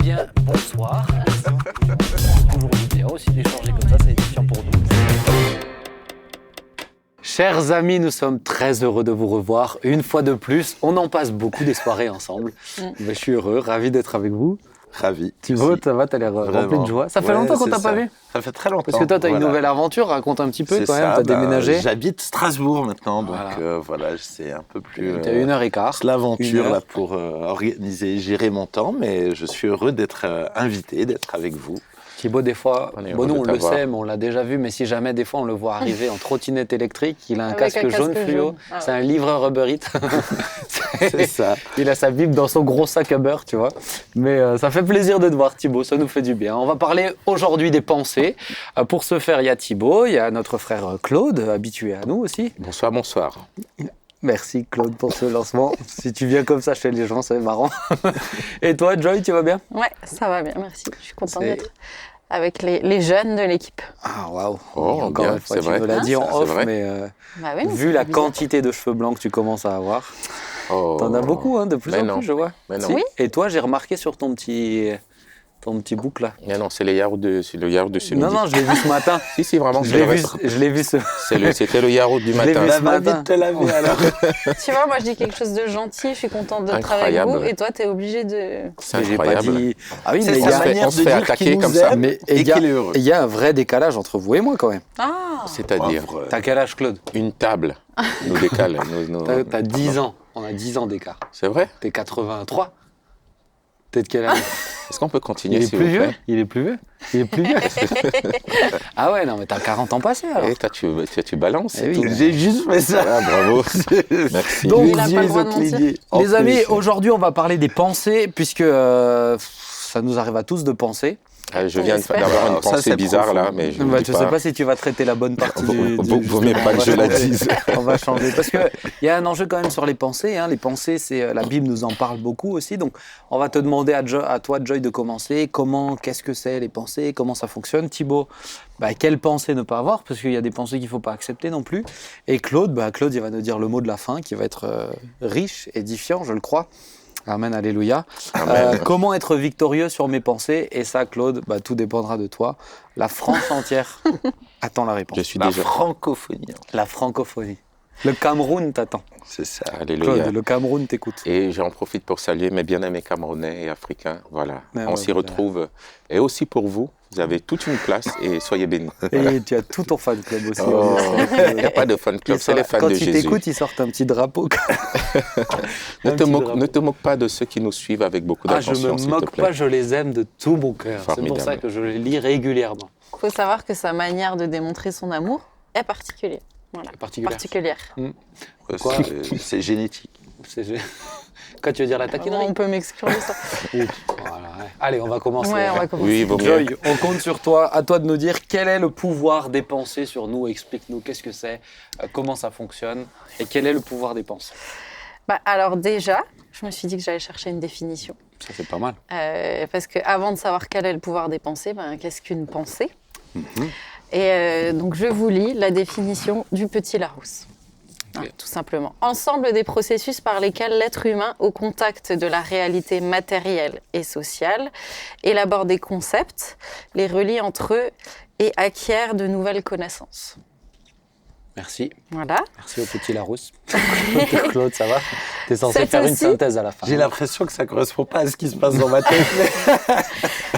bien, bonsoir. C'est toujours bien aussi d'échanger comme ça, c'est édifiant pour nous. Chers amis, nous sommes très heureux de vous revoir. Une fois de plus, on en passe beaucoup des soirées ensemble. Je suis heureux, ravi d'être avec vous. Ravi. Thibaut, ça va, t'as l'air rempli de joie. Ça fait longtemps qu'on t'a pas vu. Ça fait très longtemps. Parce que toi, t'as une nouvelle aventure, raconte un petit peu quand même, t'as déménagé. J'habite Strasbourg maintenant, donc voilà, c'est un peu plus... T'as 1h15. C'est l'aventure là pour organiser, gérer mon temps, mais je suis heureux d'être invité, d'être avec vous. Thibaut, des fois, nous on le sait, mais on l'a déjà vu, mais si jamais des fois on le voit arriver en trottinette électrique, il a un casque jaune fluo, c'est un livreur Uber Eats. C'est ça. Il a sa Bible dans son gros sac à beurre, tu vois. Mais ça fait plaisir de te voir, Thibaut, ça nous fait du bien. On va parler aujourd'hui des pensées. Pour ce faire, il y a Thibaut, il y a notre frère Claude, habitué à nous aussi. Bonsoir, bonsoir. Merci Claude pour ce lancement. Si tu viens comme ça chez les gens, c'est marrant. Et toi, Joy, tu vas bien? Ouais, ça va bien, merci. Je suis contente d'être avec les jeunes de l'équipe. Ah waouh! Oh, encore bien, une fois, c'est tu vrai. me l'as dit en off, vrai. mais Oui, vu la quantité de cheveux blancs que tu commences à avoir, t'en as beaucoup, hein, de plus en plus, je vois. Mais non. Si. Oui. Et toi, j'ai remarqué sur ton petit bouc là. Mais non, c'est le yaourt de ce midi. Non, je l'ai vu ce matin. Si, vraiment, je l'ai vu ce. C'était le yaourt du matin. vu ce matin. Envie de te laver alors. Tu vois, moi je dis quelque chose de gentil, je suis contente d'être avec Incroyable. vous, et toi t'es obligé de... C'est J'ai pas incroyable. dit. Ah oui, C'est mais il y sa a. manière on se de fait dire attaquer qu'il comme nous ça. aime Mais et qu'il est heureux. il y a un vrai décalage entre vous et moi quand même. Ah, C'est-à-dire, T'as quel âge, Claude? une table nous décale. T'as 10 ans. On a 10 ans d'écart. C'est vrai? T'es 83. T'es de quel âge? Est-ce qu'on peut continuer, Il est s'il plus vous vieux. plaît? Il est plus vieux. Il est plus vieux. Ah ouais, non, mais t'as 40 ans passés alors. Et toi, tu balances, Eh c'est oui, tout. mais- J'ai juste fait ça. Ah, bravo. Merci. Donc, il a pas le droit de mentir. Les amis, aujourd'hui, on va parler des pensées, puisque ça nous arrive à tous de penser. Je viens J'espère. d'avoir une Ça, pensée c'est bizarre profond. là, mais je ne Bah, dis je pas. sais pas si tu vas traiter la bonne partie Vaut mieux pas que je la dise. On va changer. Parce qu'il y a un enjeu quand même sur les pensées. Hein. Les pensées, la Bible nous en parle beaucoup aussi. Donc, on va te demander à toi, Joy, de commencer. Qu'est-ce que c'est les pensées? Comment ça fonctionne? Thibaut, quelles pensées ne pas avoir? Parce qu'il y a des pensées qu'il ne faut pas accepter non plus. Et Claude, Claude, il va nous dire le mot de la fin qui va être riche, édifiant, je le crois. Amen, alléluia. Amen. Comment être victorieux sur mes pensées? Et ça, Claude, tout dépendra de toi. La France entière attend la réponse. Je suis La déjà. francophonie. La francophonie. Le Cameroun t'attend. C'est ça. Alléluia. Claude, le Cameroun t'écoute. Et j'en profite pour saluer mes bien-aimés camerounais et africains. Voilà, Ah on ouais, s'y voilà. retrouve. Et aussi pour vous, vous avez toute une place et soyez bénis. Et tu as tout ton fan club aussi. Oh, il n'y a pas de fan club, c'est les fans Quand de ils Jésus. t'écoutent, ils sortent un petit drapeau. Ne te moque pas de ceux qui nous suivent avec beaucoup Je d'attention, me s'il te moque plaît. pas, je les aime de tout mon cœur. C'est pour Formidable. ça que je les lis régulièrement. Il faut savoir que sa manière de démontrer son amour est particulière. Voilà. Particulière. Quoi C'est génétique. Quand tu veux dire la taquinerie. On peut m'exclure de ça. Voilà, ouais. Allez, on va commencer. Ouais, on va commencer. Oui, il vaut mieux. Joy, on compte sur toi. À toi de nous dire quel est le pouvoir des pensées sur nous. Explique-nous qu'est-ce que c'est, comment ça fonctionne et quel est le pouvoir des pensées. Alors déjà, je me suis dit que j'allais chercher une définition. Ça, c'est pas mal. Parce qu'avant de savoir quel est le pouvoir des pensées, qu'est-ce qu'une pensée? Et donc je vous lis la définition du Petit Larousse. Tout simplement. Ensemble des processus par lesquels l'être humain, au contact de la réalité matérielle et sociale, élabore des concepts, les relie entre eux et acquiert de nouvelles connaissances. Merci. Voilà. Merci au petit Larousse. Claude, ça va? T'es censé C'est faire une aussi- synthèse à la fin. J'ai l'impression que ça correspond pas à ce qui se passe dans ma tête.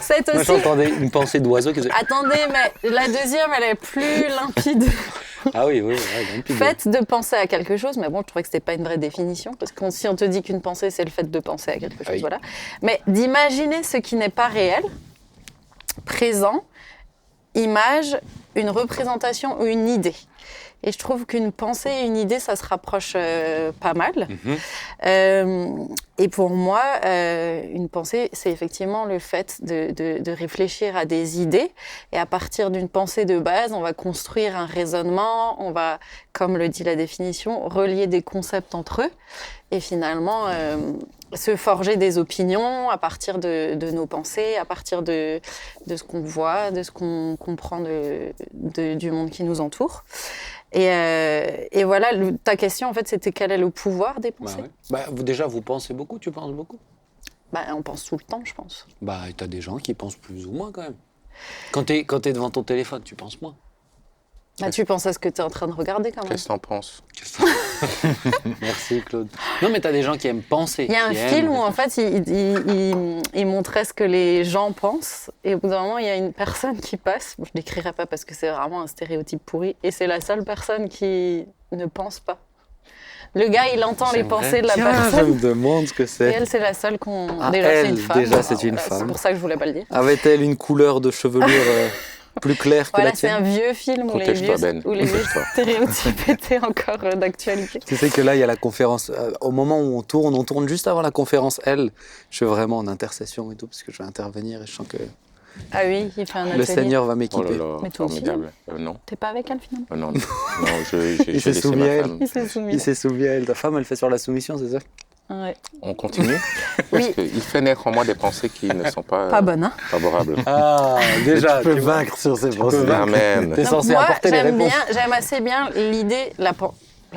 C'est Moi, aussi... j'entendais une pensée d'oiseau qui faisait... Attendez, mais la deuxième, elle est plus limpide. Ah oui, ouais, limpide. Fait de penser à quelque chose, mais bon, je trouvais que c'était pas une vraie définition, parce que si on te dit qu'une pensée, c'est le fait de penser à quelque chose, Oui. voilà. Mais d'imaginer ce qui n'est pas réel, présent, image, une représentation ou une idée. Et je trouve qu'une pensée et une idée, ça se rapproche pas mal. Et pour moi, une pensée, c'est effectivement le fait de réfléchir à des idées. Et à partir d'une pensée de base, on va construire un raisonnement, on va, comme le dit la définition, relier des concepts entre eux. Et finalement, se forger des opinions à partir de nos pensées, à partir de ce qu'on voit, de ce qu'on comprend du monde qui nous entoure. Et voilà, ta question, en fait, c'était quel est le pouvoir des pensées? Déjà, vous pensez beaucoup? Tu penses beaucoup? Bah, on pense tout le temps, je pense. Bah, t'as des gens qui pensent plus ou moins quand même. Quand t'es devant ton téléphone, tu penses moins. Bah, tu penses à ce que tu es en train de regarder quand même. Qu'est-ce que t'en penses? Merci Claude. Non mais t'as des gens qui aiment penser. Il y a un qui film aiment- où en fait il montrait ce que les gens pensent et au bout d'un moment il y a une personne qui passe, bon, je décrirai pas parce que c'est vraiment un stéréotype pourri et c'est la seule personne qui ne pense pas. Le gars il entend les J'aimerais pensées de la bien, personne Je me demande ce que et c'est. elle c'est la seule qu'on... Ah, déjà c'est elle, une femme. déjà, c'est une Voilà, femme. C'est pour ça que je voulais pas le dire. Avait-elle une couleur de chevelure plus claire que Voilà, la c'est un tienne? vieux film où les Protège-toi, vieux, Ben. où les vieux Protège-toi. stéréotypes étaient encore d'actualité. Tu sais que là, il y a la conférence. Au moment où on tourne juste avant la conférence Elle. Je suis vraiment en intercession et tout, parce que je vais intervenir et je sens que Ah oui, il fait un atelier. le Seigneur va Oh m'équiper. là là, Mais toi aussi, formidable. Non, T'es pas avec elle finalement? non, j'ai Il s'est laissé soumis ma à elle. femme. Il s'est soumis. Il s'est souvenu à elle. Ta femme, elle fait sur la soumission, c'est ça? Ouais. On continue? Oui. Parce qu'il fait naître en moi des pensées qui ne sont pas, Pas bonne, hein? favorables. Ah, déjà, tu peux vaincre sur ces pensées. Amen. T'es Donc censé moi, apporter les réponses. j'aime assez bien l'idée, la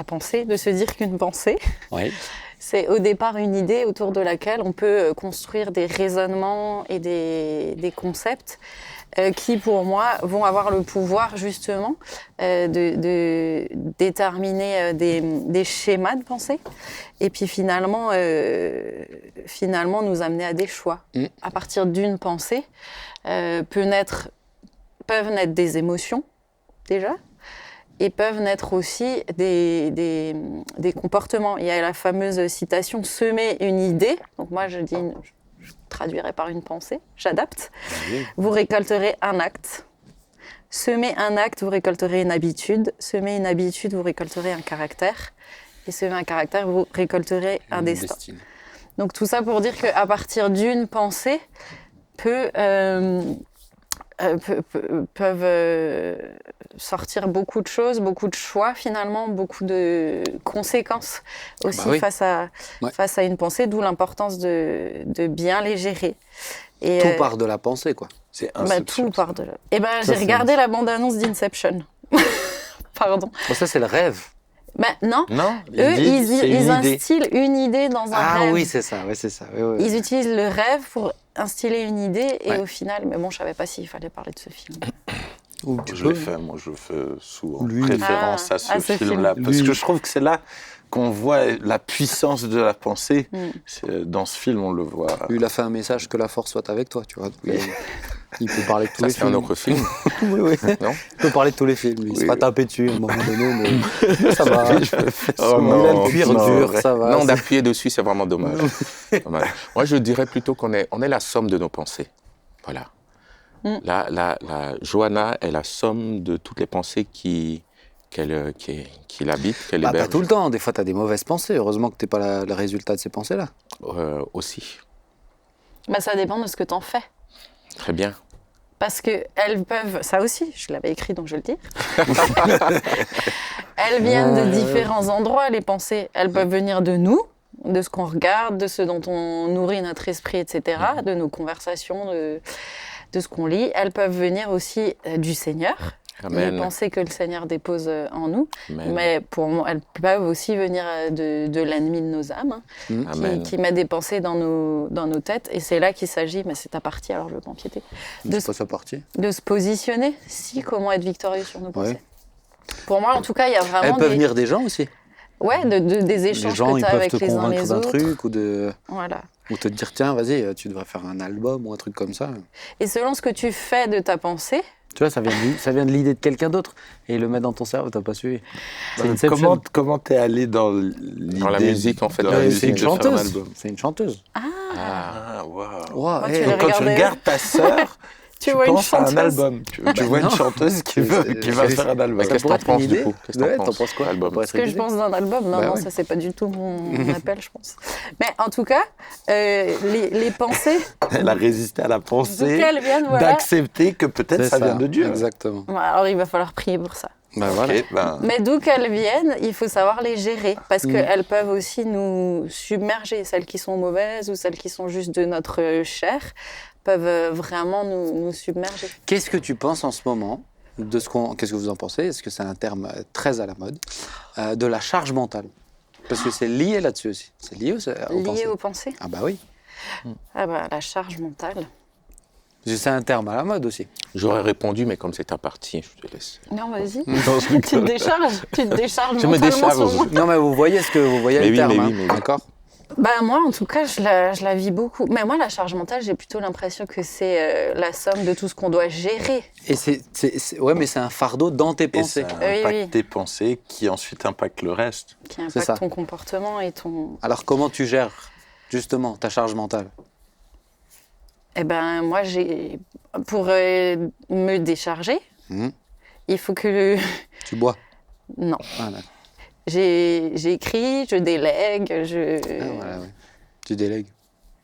pensée, de se dire qu'une pensée, Oui. c'est au départ une idée autour de laquelle on peut construire des raisonnements et des concepts qui, pour moi, vont avoir le pouvoir, justement, de déterminer des schémas de pensée et puis finalement nous amener à des choix. Mm. À partir d'une pensée, peuvent naître des émotions, déjà, et peuvent naître aussi des comportements. Il y a la fameuse citation « semer une idée ». Donc moi, je traduirai par une pensée, j'adapte. Vous récolterez un acte. Semer un acte, vous récolterez une habitude. Semer une habitude, vous récolterez un caractère. Et semer un caractère, vous récolterez un destin. Donc tout ça pour dire qu'à partir d'une pensée, peuvent sortir beaucoup de choses, beaucoup de choix finalement, beaucoup de conséquences aussi Bah oui. face à une pensée, d'où l'importance de bien les gérer. Et, Tout part de la pensée, quoi. C'est tout part de là. Et ben Ça, j'ai regardé la bande-annonce d'Inception. Pardon. Bon, ça, c'est le rêve. Ben non, Non, eux ils c'est une idée. instillent une idée dans un Ah rêve. oui, c'est ça. Oui, c'est ça. Oui, oui. Ils utilisent le rêve pour instiller une idée et Ouais. au final, mais bon, je savais pas s'il fallait parler de ce film. Ou Je l'ai fait, moi je fais souvent Lui. référence à ce ce film-là, film. parce Lui. que je trouve que c'est là qu'on voit la puissance de la pensée. Mm. Dans ce film, on le voit. Lui, il a fait un message que la force soit avec toi, tu vois. Il peut parler de tous Ça, les c'est un films. autre film, Oui, oui. non? Il peut parler de tous les films. Il se Oui, fera oui. taper dessus à un moment donné, mais ça va. Oh Il a non, le cuir non, dur, ouais. ça va. Non, C'est- d'appuyer dessus, c'est vraiment dommage. Dommage. Moi, je dirais plutôt qu'on est la somme de nos pensées. Voilà. Mm. La Johanna est la somme de toutes les pensées qui l'habitent, qu'elle Bah, héberge pas tout le temps. Des fois, tu as des mauvaises pensées. Heureusement que tu n'es pas le résultat de ces pensées-là. aussi. Bah, ça dépend de ce que tu en fais. Très bien. Parce qu'elles peuvent, ça aussi, je l'avais écrit donc je le dis. Elles viennent de différents endroits, les pensées. Elles peuvent venir de nous, de ce qu'on regarde, de ce dont on nourrit notre esprit, etc., de nos conversations, de ce qu'on lit. Elles peuvent venir aussi du Seigneur, les Amen. pensées que le Seigneur dépose en nous. Amen. Mais pour moi, elles peuvent aussi venir de l'ennemi de nos âmes, hein, Amen. qui met des pensées dans nos têtes. Et c'est là qu'il s'agit, mais c'est ta partie, alors je veux pas empiéter, de C'est pas sa partie. de se positionner, comment être victorieux sur nos pensées. Ouais. Pour moi, en tout cas, il y a Elles vraiment peuvent venir des gens aussi. des Les échanges gens, que ils tu as peuvent avec te les uns convaincre les d'un autres. truc Voilà. ou te dire tiens, vas-y, tu devrais faire un album ou un truc comme ça. Et selon ce que tu fais de ta pensée, Tu vois, ça vient de l'idée de quelqu'un d'autre et le mettre dans ton cerveau, t'as pas suivi. C'est Inception. Comment t'es allé dans l'idée Dans la musique, en fait, dans la la musique C'est une de faire un chanteuse. album. C'est une chanteuse. Ah. Ah, waouh. Wow, tu hey. l'as Donc quand tu regardé. regardes ta sœur, tu tu vois une penses à un chanteuse. album. Tu vois une non. chanteuse qui va c'est- faire un album. Mais Ça qu'est-ce que pourrait t'en être une penses, du idée. coup? Qu'est-ce que Ouais, t'en t'en penses, penses quoi? l'album? Ça pourrait être Ce que une je idée. pense d'un album, non, Bah non, ouais. ça c'est pas du tout mon appel, je pense. Mais en tout cas, les pensées, Elle a résisté à la d'où pensée qu'elles viennent, voilà. d'accepter que peut-être C'est ça vient de Dieu. Exactement. Ouais, alors il va falloir prier pour ça. Bah voilà. Ok, ben, Mais d'où qu'elles viennent, il faut savoir les gérer parce qu'elles peuvent aussi nous submerger. Celles qui sont mauvaises ou celles qui sont juste de notre chair peuvent vraiment nous submerger. Qu'est-ce que tu penses en ce moment de qu'est-ce que vous en pensez? Est-ce que c'est un terme très à la mode de la charge mentale? Parce que c'est lié là-dessus aussi. C'est lié aux Liées pensées. aux pensées. Ah bah oui. Ah bah, la charge mentale. C'est un terme à la mode aussi. J'aurais répondu, mais comme c'est ta partie, je te laisse. Non, vas-y. Non, je Tu te décharges. Tu te décharges Je me mentalement décharge. sur moi. Non, mais vous voyez Mais le oui, terme, mais hein, oui, mais oui. d'accord? Bah moi, en tout cas, je la vis beaucoup. Mais moi, la charge mentale, j'ai plutôt l'impression que c'est la somme de tout ce qu'on doit gérer. Et ouais, mais c'est un fardeau dans tes Et pensées. ça Oui, impacte oui. tes pensées qui ensuite impactent le reste. Qui C'est ça. impacte ton comportement et ton... Alors, comment tu gères, justement, ta charge mentale? Eh ben, moi, pour me décharger, Mhm. il faut que... Tu bois? Non. Ah, d'accord. J'écris, je délègue, Ah, voilà, ouais. Tu délègues.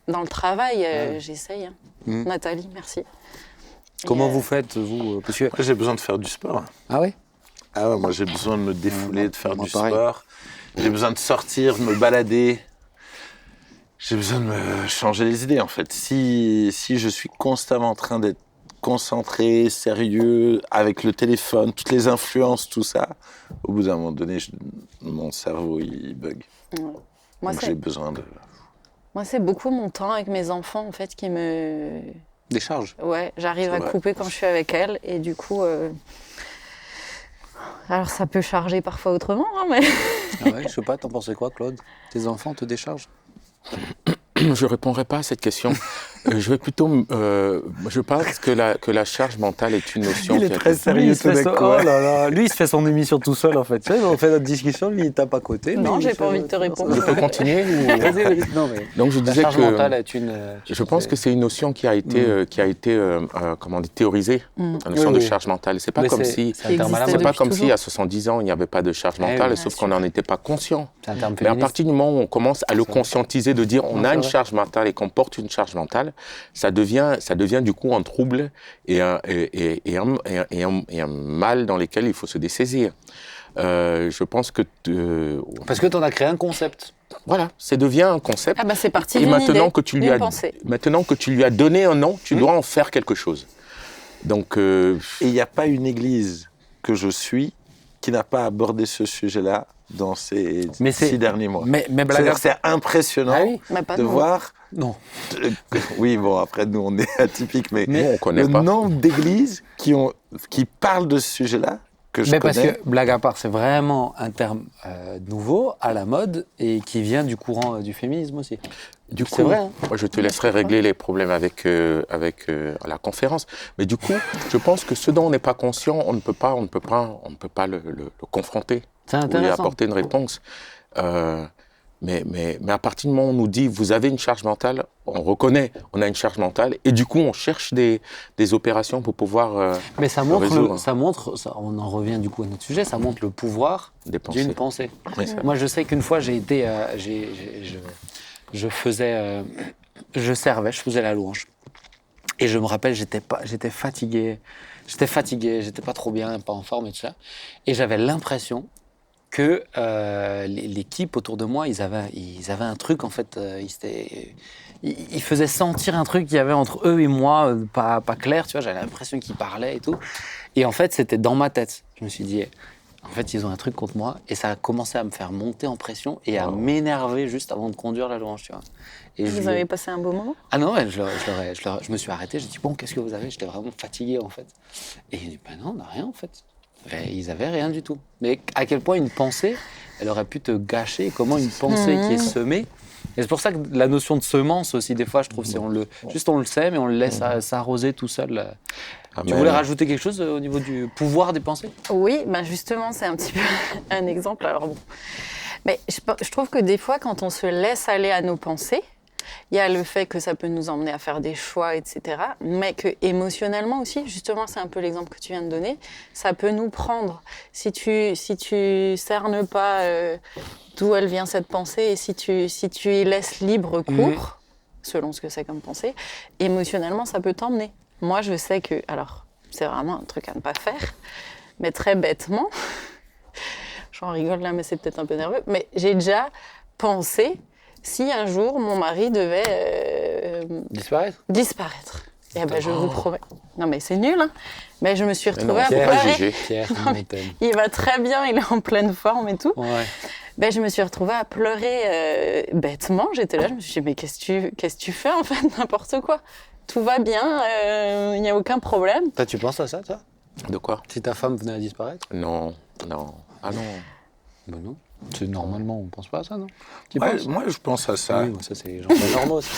Dans le travail, Ah. j'essaye. Hein. Mhm. Nathalie, merci. Comment Et, vous faites, vous parce que... Moi, j'ai besoin de faire du sport. Ah ouais? Ah ouais, moi, j'ai besoin de me défouler, de faire moi, du pareil. sport. J'ai besoin de sortir, de me balader. J'ai besoin de me changer les idées, en fait. Si je suis constamment en train d'être concentré, sérieux, avec le téléphone, toutes les influences, tout ça, au bout d'un moment donné, mon cerveau, il bug. Moi, Donc, j'ai besoin de... moi, c'est beaucoup mon temps avec mes enfants, en fait, qui me... Des charges? Ouais, j'arrive C'est à vrai. couper quand je suis avec elle. Et du coup... Alors, ça peut charger parfois autrement, hein, mais... Ah ouais, je sais pas, t'en pensais quoi, Claude? Tes enfants te déchargent? Je ne répondrai pas à cette question. Je vais plutôt... je pense que la charge mentale est une notion Il est qui a très été- sérieux, Lui, il ce se fait mec. son- Oh là là, lui, il se fait son émission tout seul, en fait. Tu sais, on fait notre discussion, lui, il tape à côté. Non, mais il j'ai fait- pas envie de te répondre. Je peux continuer ou... Vas-y, vas-y. Non, mais Donc je la disais charge que... mentale est une... Je pense que c'est une notion qui a été, comment dire, théorisée, la notion Oui, de oui. charge mentale. C'est pas Mais comme c'est- si... c'est un terme à la Qui C'est mode. pas depuis comme si toujours. à 70 ans, il n'y avait pas de charge Eh mentale, oui, sauf bien qu'on n'en était pas conscient. C'est un terme Mais à féministe. partir du moment où on commence à le conscientiser, de dire on Non, a c'est une vrai. charge mentale et qu'on porte une charge mentale, ça devient du coup un trouble et un mal dans lequel il faut se dessaisir. Je pense que... Parce que t'en as créé un concept. voilà, ça devient un concept. Ah bah, c'est parti Et d'une maintenant idée, que tu lui d'une as pensée. maintenant que tu lui as donné un nom, tu dois en faire quelque chose. Donc Et il n'y a pas une église que je suis qui n'a pas abordé ce sujet-là dans ces Mais c'est- 6 derniers mois. Mais blague C'est-à-dire à que c'est impressionnant Ah oui? Mais pas de nous. voir... Non. Oui, bon, après, nous, on est atypiques, mais nous, on connaît le pas. nombre d'églises qui parlent de ce sujet-là, que je Mais parce connais... que, blague à part, c'est vraiment un terme nouveau, à la mode, et qui vient du courant du féminisme aussi. Du C'est coup, vrai, hein. moi, je te laisserai régler les problèmes avec la conférence. Mais du coup, je pense que ce dont on n'est pas conscient, on ne peut pas le confronter C'est ou lui intéressant. apporter une réponse. Mais à partir du moment où on nous dit vous avez une charge mentale, on reconnaît on a une charge mentale et du coup on cherche des opérations pour pouvoir Mais ça montre, résoudre. on en revient du coup à notre sujet, ça montre le pouvoir dépenser. d'une pensée. Oui. Moi, je sais qu'une fois, je servais, je faisais la louange. Et je me rappelle, j'étais fatigué, j'étais pas trop bien, pas en forme et tout ça. Et j'avais l'impression que l'équipe autour de moi, ils avaient un truc, en fait, ils faisaient sentir un truc qu'il y avait entre eux et moi, pas clair, tu vois, j'avais l'impression qu'ils parlaient et tout. Et en fait, c'était dans ma tête. Je me suis dit, en fait, ils ont un truc contre moi, et ça a commencé à me faire monter en pression et à m'énerver juste avant de conduire la louange, tu vois. Et Vous avez passé un beau moment? Ah non, ouais, je me suis arrêté, j'ai dit, bon, qu'est-ce que vous avez? J'étais vraiment fatigué, en fait. Et il dit, ben non, on n'a rien, en fait. Et ils avaient rien du tout. Mais à quel point une pensée, elle aurait pu te gâcher, et comment une pensée qui est semée. Et c'est pour ça que la notion de semence aussi, des fois, je trouve, c'est on le sait, mais on le laisse s'arroser tout seul. Tu Amen. voulais rajouter quelque chose au niveau du pouvoir des pensées? Oui, ben justement, c'est un petit peu un exemple. Alors bon. Mais je trouve que des fois, quand on se laisse aller à nos pensées, il y a le fait que ça peut nous emmener à faire des choix, etc. Mais que émotionnellement aussi, justement, c'est un peu l'exemple que tu viens de donner, ça peut nous prendre. Si tu cernes pas d'où elle vient cette pensée et si tu y laisses libre cours, selon ce que c'est comme pensée, émotionnellement, ça peut t'emmener. Moi, je sais que, alors, c'est vraiment un truc à ne pas faire, mais très bêtement, j'en rigole là, mais c'est peut-être un peu nerveux, mais j'ai déjà pensé si un jour mon mari devait disparaître. Et ben, je vous promets. Non, mais c'est nul, hein. Mais je me suis retrouvée à faut pas pleurer. juger. Pierre, Non, mais il va très bien, il est en pleine forme et tout. Ouais. Ben, je me suis retrouvée à pleurer bêtement. J'étais là, je me suis dit, mais qu'est-ce que tu fais en fait, n'importe quoi. Tout va bien, il n'y a aucun problème. Toi, tu penses à ça, toi? De quoi? Si ta femme venait à disparaître? Non, non. Ah non. Ben non. C'est normalement, on pense pas à ça, non? Moi, je pense à ça. Oui, ça c'est les gens pas normaux. Ça.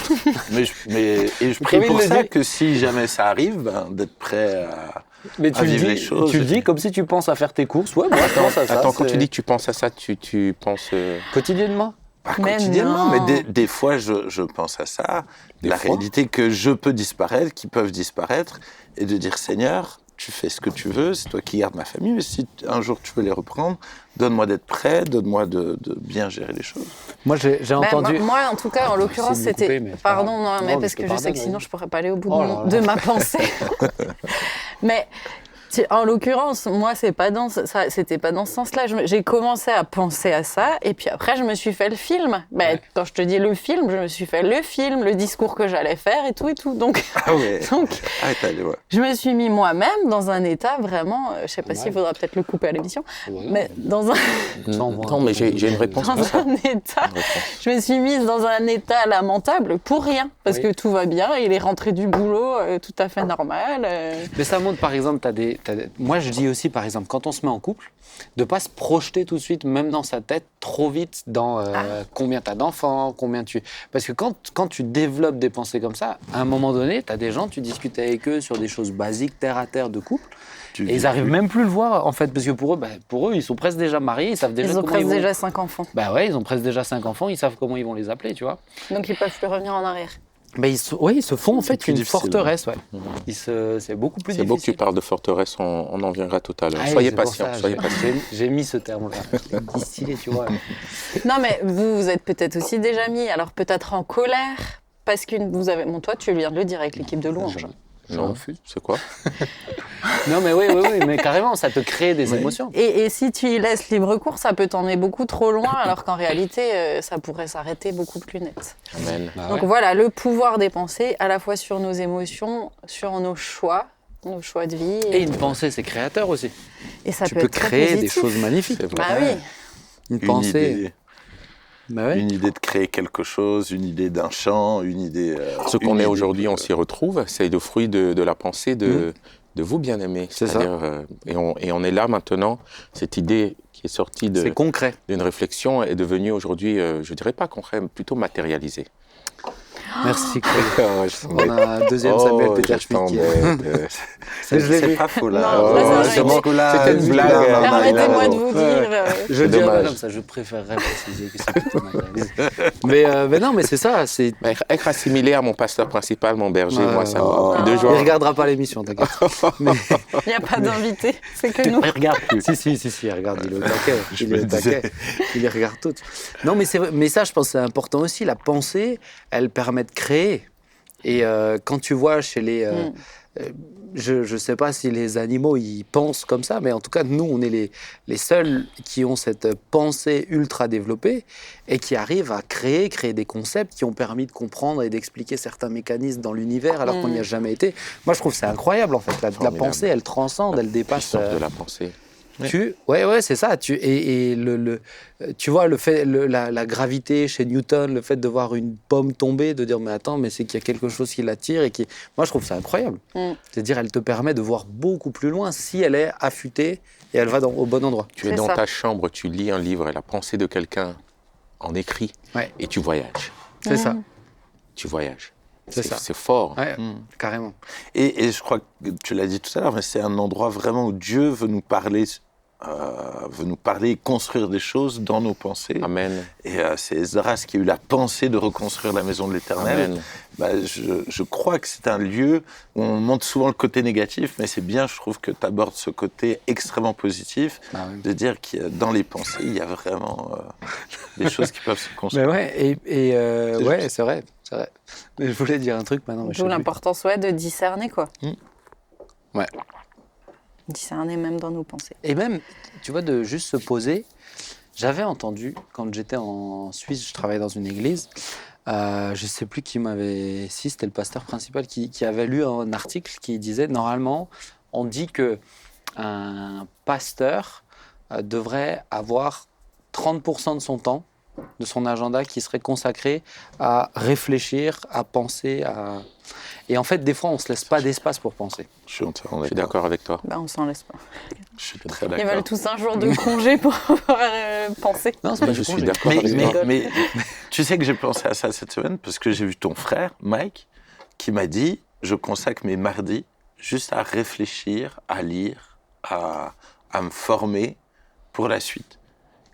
Et je prie Comme il pour le ça dit. que si jamais ça arrive, d'être prêt à... Mais tu à le vivre dis, les choses. tu le dis comme si tu penses à faire tes courses. Ouais, moi, je pense à ça. Attends, quand c'est- tu dis que tu penses à ça, tu penses... Quotidiennement? Pas Mais quotidiennement, non. mais des fois, je pense à ça. Des la fois. réalité que je peux disparaître, qu'ils peuvent disparaître, et de dire, Seigneur, tu fais ce que tu veux, c'est toi qui gardes ma famille, mais si un jour tu veux les reprendre, donne-moi d'être prêt, donne-moi de bien gérer les choses. Moi, j'ai Ben, entendu. moi, en tout cas, en l'occurrence, essayer de me c'était. couper, mais c'est pas Pardon, grave. non, mais Non, parce mais que je je te sais que pardonne, sinon, oui. je pourrais pas aller au bout Oh là là. de ma pensée. Mais en l'occurrence, moi, c'était pas dans ce sens-là. J'ai commencé à penser à ça, et puis après, je me suis fait le film. Ben, Ouais. quand je te dis le film, je me suis fait le film, le discours que j'allais faire et tout et tout. Donc, Ah ouais. donc Ah, t'as allé, ouais. je me suis mis moi-même dans un état vraiment. Je sais pas Ouais. s'il faudra peut-être le couper à l'émission, Ouais, mais dans un. Ça, on voit Non, un mais peu. j'ai une réponse dans pour ça. un état. Une réponse. Je me suis mise dans un état lamentable pour rien, parce Oui. que tout va bien, il est rentré du boulot tout à fait normal. Mais ça montre, par exemple, moi je dis aussi, par exemple, quand on se met en couple, de pas se projeter tout de suite, même dans sa tête, trop vite dans combien tu as d'enfants, combien tu... Parce que quand tu développes des pensées comme ça, à un moment donné, tu as des gens, tu discutes avec eux sur des choses basiques, terre à terre de couple, et ils arrivent même plus à le voir, en fait, parce que pour eux, ils sont presque déjà mariés, ils savent déjà Ils ont comment presque ils vont... déjà 5 enfants, Bah ouais, ils ont presque déjà 5 enfants, ils savent comment ils vont les appeler, tu vois. donc ils peuvent plus revenir en arrière. Mais ils se font en C'est fait plus une difficile, forteresse, ouais. C'est beaucoup plus C'est difficile. beau que tu parles de forteresse, on en viendra tout à l'heure. Ah oui, Soyez c'est pour patients, ça, soyez patients. J'ai mis ce terme-là, distillé, tu vois. Non, mais vous êtes peut-être aussi déjà mis, alors peut-être en colère, parce que vous avez. Bon, toi, tu viens de le dire avec l'équipe de louange. Non, c'est quoi? Non, mais oui, mais carrément, ça te crée des émotions. Et si tu y laisses libre cours, ça peut t'emmener beaucoup trop loin, alors qu'en réalité, ça pourrait s'arrêter beaucoup plus net. Amen. Bah Donc ouais. voilà, le pouvoir des pensées, à la fois sur nos émotions, sur nos choix de vie. Et une pensée, c'est créateur aussi. Et ça Tu peut peux être très créer des positif. choses magnifiques. C'est vrai. Bah oui. Une Une pensée. idée, Bah ouais. une idée de créer quelque chose, une idée d'un chant, une idée... Ce qu'on une est idée aujourd'hui, de- on s'y retrouve. C'est le fruit de la pensée de vous, bien-aimés. C'est ça. C'est-à-dire, et on est là maintenant. Cette idée qui est sortie C'est concret. d'une réflexion est devenue aujourd'hui, je dirais pas concret, mais plutôt matérialisée. Merci, Claude. On a un deuxième Oh, Samuel Peter Schmitt qui C'est Je l'ai vu. pas faux, là. Non, là, c'est justement, vrai. là, C'était une blague. là, Permettez-moi de là, vous dire. Je dis dommage. comme ça, je préférerais préciser que c'est plutôt matérialisé. Mais non, mais c'est ça, c'est... Être assimilé à mon pasteur principal, mon berger, Ouais, moi, ça ouais. me remplit de Il joie. regardera pas l'émission, t'inquiète. Il n'y a pas d'invité, c'est que nous. Il regarde. Si, regarde, il est au taquet. Je Il me est au taquet. Il les regarde toutes. Non, mais c'est vrai, mais ça, je pense que c'est important aussi. La pensée, elle permet de créer. Et quand tu vois chez les... je ne sais pas si les animaux, ils pensent comme ça, mais en tout cas, nous, on est les seuls qui ont cette pensée ultra développée et qui arrivent à créer des concepts qui ont permis de comprendre et d'expliquer certains mécanismes dans l'univers alors qu'on n'y a jamais été. Moi, je trouve que c'est incroyable, en fait. La Formidable. pensée, elle transcende, elle dépasse... Puissance de la pensée. Ouais, c'est ça. Et tu vois, la gravité chez Newton, le fait de voir une pomme tomber, de dire mais attends, mais c'est qu'il y a quelque chose qui l'attire et qui. Moi, je trouve ça incroyable. C'est-à-dire, elle te permet de voir beaucoup plus loin si elle est affûtée et elle va au bon endroit. Tu es C'est dans ça. ta chambre, tu lis un livre et la pensée de quelqu'un en écrit Ouais. et tu voyages. C'est ça. Tu voyages. C'est ça. C'est fort. Ouais, carrément. Et je crois que tu l'as dit tout à l'heure, mais c'est un endroit vraiment où Dieu veut nous parler et construire des choses dans nos pensées. Amen. Et c'est Esdras qui a eu la pensée de reconstruire la maison de l'Éternel. Amen. Bah, je crois que c'est un lieu où on montre souvent le côté négatif, mais c'est bien, je trouve, que tu abordes ce côté extrêmement positif, Bah oui. de dire que dans les pensées, il y a vraiment des choses qui peuvent se Mais construire. ouais, C'est ouais, juste. c'est vrai. Mais je voulais dire un truc maintenant. Mais je D'où sais plus. l'importance de discerner, quoi. Ouais. Discerner même dans nos pensées. Et même, tu vois, de juste se poser. J'avais entendu, quand j'étais en Suisse, je travaillais dans une église, je ne sais plus qui m'avait... Si, c'était le pasteur principal qui avait lu un article qui disait, normalement, on dit que un pasteur devrait avoir 30% de son temps, de son agenda qui serait consacré à réfléchir, à penser, à... Et en fait, des fois, on ne se laisse pas d'espace pour penser. Je suis entièrement Je suis d'accord avec toi. On s'en laisse pas. Je suis très Ils d'accord. veulent tous un jour de congé pour pouvoir penser. Non, c'est pas Je du suis congé. d'accord avec toi. Mais tu sais que j'ai pensé à ça cette semaine parce que j'ai vu ton frère, Mike, qui m'a dit « Je consacre mes mardis juste à réfléchir, à lire, à me former pour la suite. »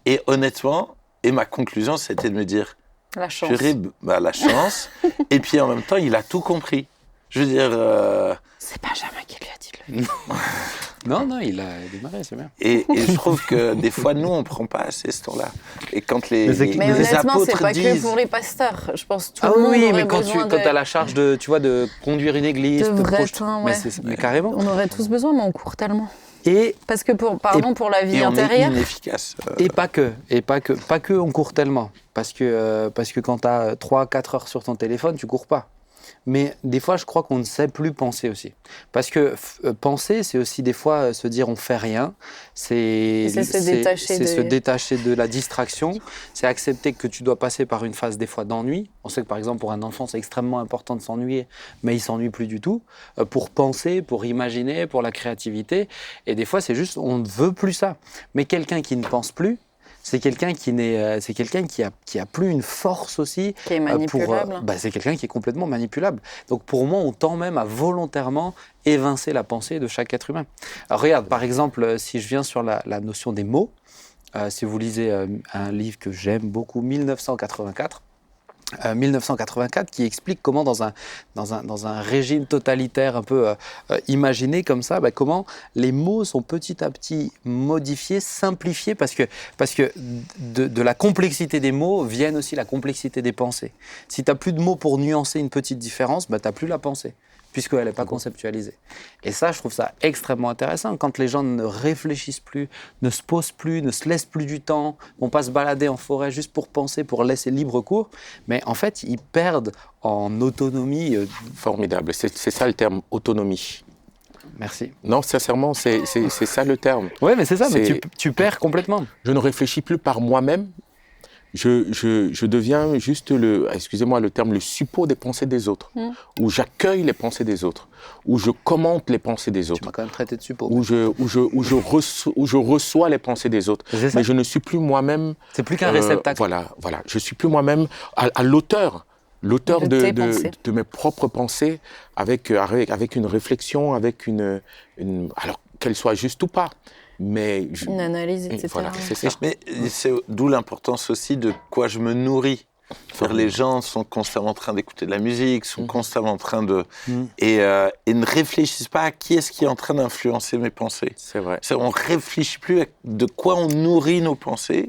Et honnêtement, ma conclusion, c'était de me dire La chance. purée, la chance. Et puis en même temps, il a tout compris. Je veux dire... C'est Benjamin qui lui a dit de le faire. Non, il a démarré, c'est bien. Et je trouve que des fois, nous, on ne prend pas assez ce temps-là. Et quand les Mais honnêtement, c'est apôtres pas disent... que pour les pasteurs. Je pense que tout Ah le monde oui, aurait mais quand besoin tu as la charge de conduire une église, de te vrai projeter- temps, mais, ouais. mais carrément. On aurait tous besoin, mais on court tellement. Et Parce que pour la vie Et on est intérieure, inefficace. pas que on court tellement. Parce que quand tu as 3-4 heures sur ton téléphone, tu cours pas. Mais des fois, je crois qu'on ne sait plus penser aussi. Parce que penser, c'est aussi des fois se dire on fait rien. C'est se détacher de la distraction. C'est accepter que tu dois passer par une phase des fois d'ennui. On sait que par exemple pour un enfant, c'est extrêmement important de s'ennuyer, mais il s'ennuie plus du tout. Pour penser, pour imaginer, pour la créativité. Et des fois, c'est juste on ne veut plus ça. Mais quelqu'un qui ne pense plus, c'est quelqu'un qui a plus une force aussi. qui est manipulable. C'est quelqu'un qui est complètement manipulable. Donc pour moi, on tend même à volontairement évincer la pensée de chaque être humain. Alors regarde, par exemple, si je viens sur la notion des mots, si vous lisez un livre que j'aime beaucoup, 1984, qui explique comment dans un régime totalitaire un peu imaginé comme ça, comment les mots sont petit à petit modifiés, simplifiés, parce que de la complexité des mots viennent aussi la complexité des pensées. Si tu n'as plus de mots pour nuancer une petite différence, tu n'as plus la pensée, puisqu'elle n'est pas conceptualisée. Et ça, je trouve ça extrêmement intéressant. Quand les gens ne réfléchissent plus, ne se posent plus, ne se laissent plus du temps, vont pas se balader en forêt juste pour penser, pour laisser libre cours, mais en fait, ils perdent en autonomie. Formidable. C'est ça le terme, autonomie. Merci. Non, sincèrement, c'est ça le terme. Oui, mais c'est ça, mais C'est- tu perds complètement. Je ne réfléchis plus par moi-même. Je deviens juste excusez-moi le terme, le suppôt des pensées des autres, où j'accueille les pensées des autres, où je commente les pensées des Tu autres, m'as quand même traité de suppôt. où je reçois les pensées des autres. C'est ça. Mais je ne suis plus moi-même. C'est plus qu'un réceptacle. Voilà. Je suis plus moi-même à l'auteur De tes pensées. de mes propres pensées, avec une réflexion, avec une alors qu'elle soit juste ou pas. Mais Une analyse, etc. voilà, c'est ça. Mais c'est d'où l'importance aussi de quoi je me nourris. Les gens sont constamment en train d'écouter de la musique, sont constamment en train de... Et ne réfléchissent pas à qui est-ce qui est en train d'influencer mes pensées. C'est vrai. On ne réfléchit plus à de quoi on nourrit nos pensées.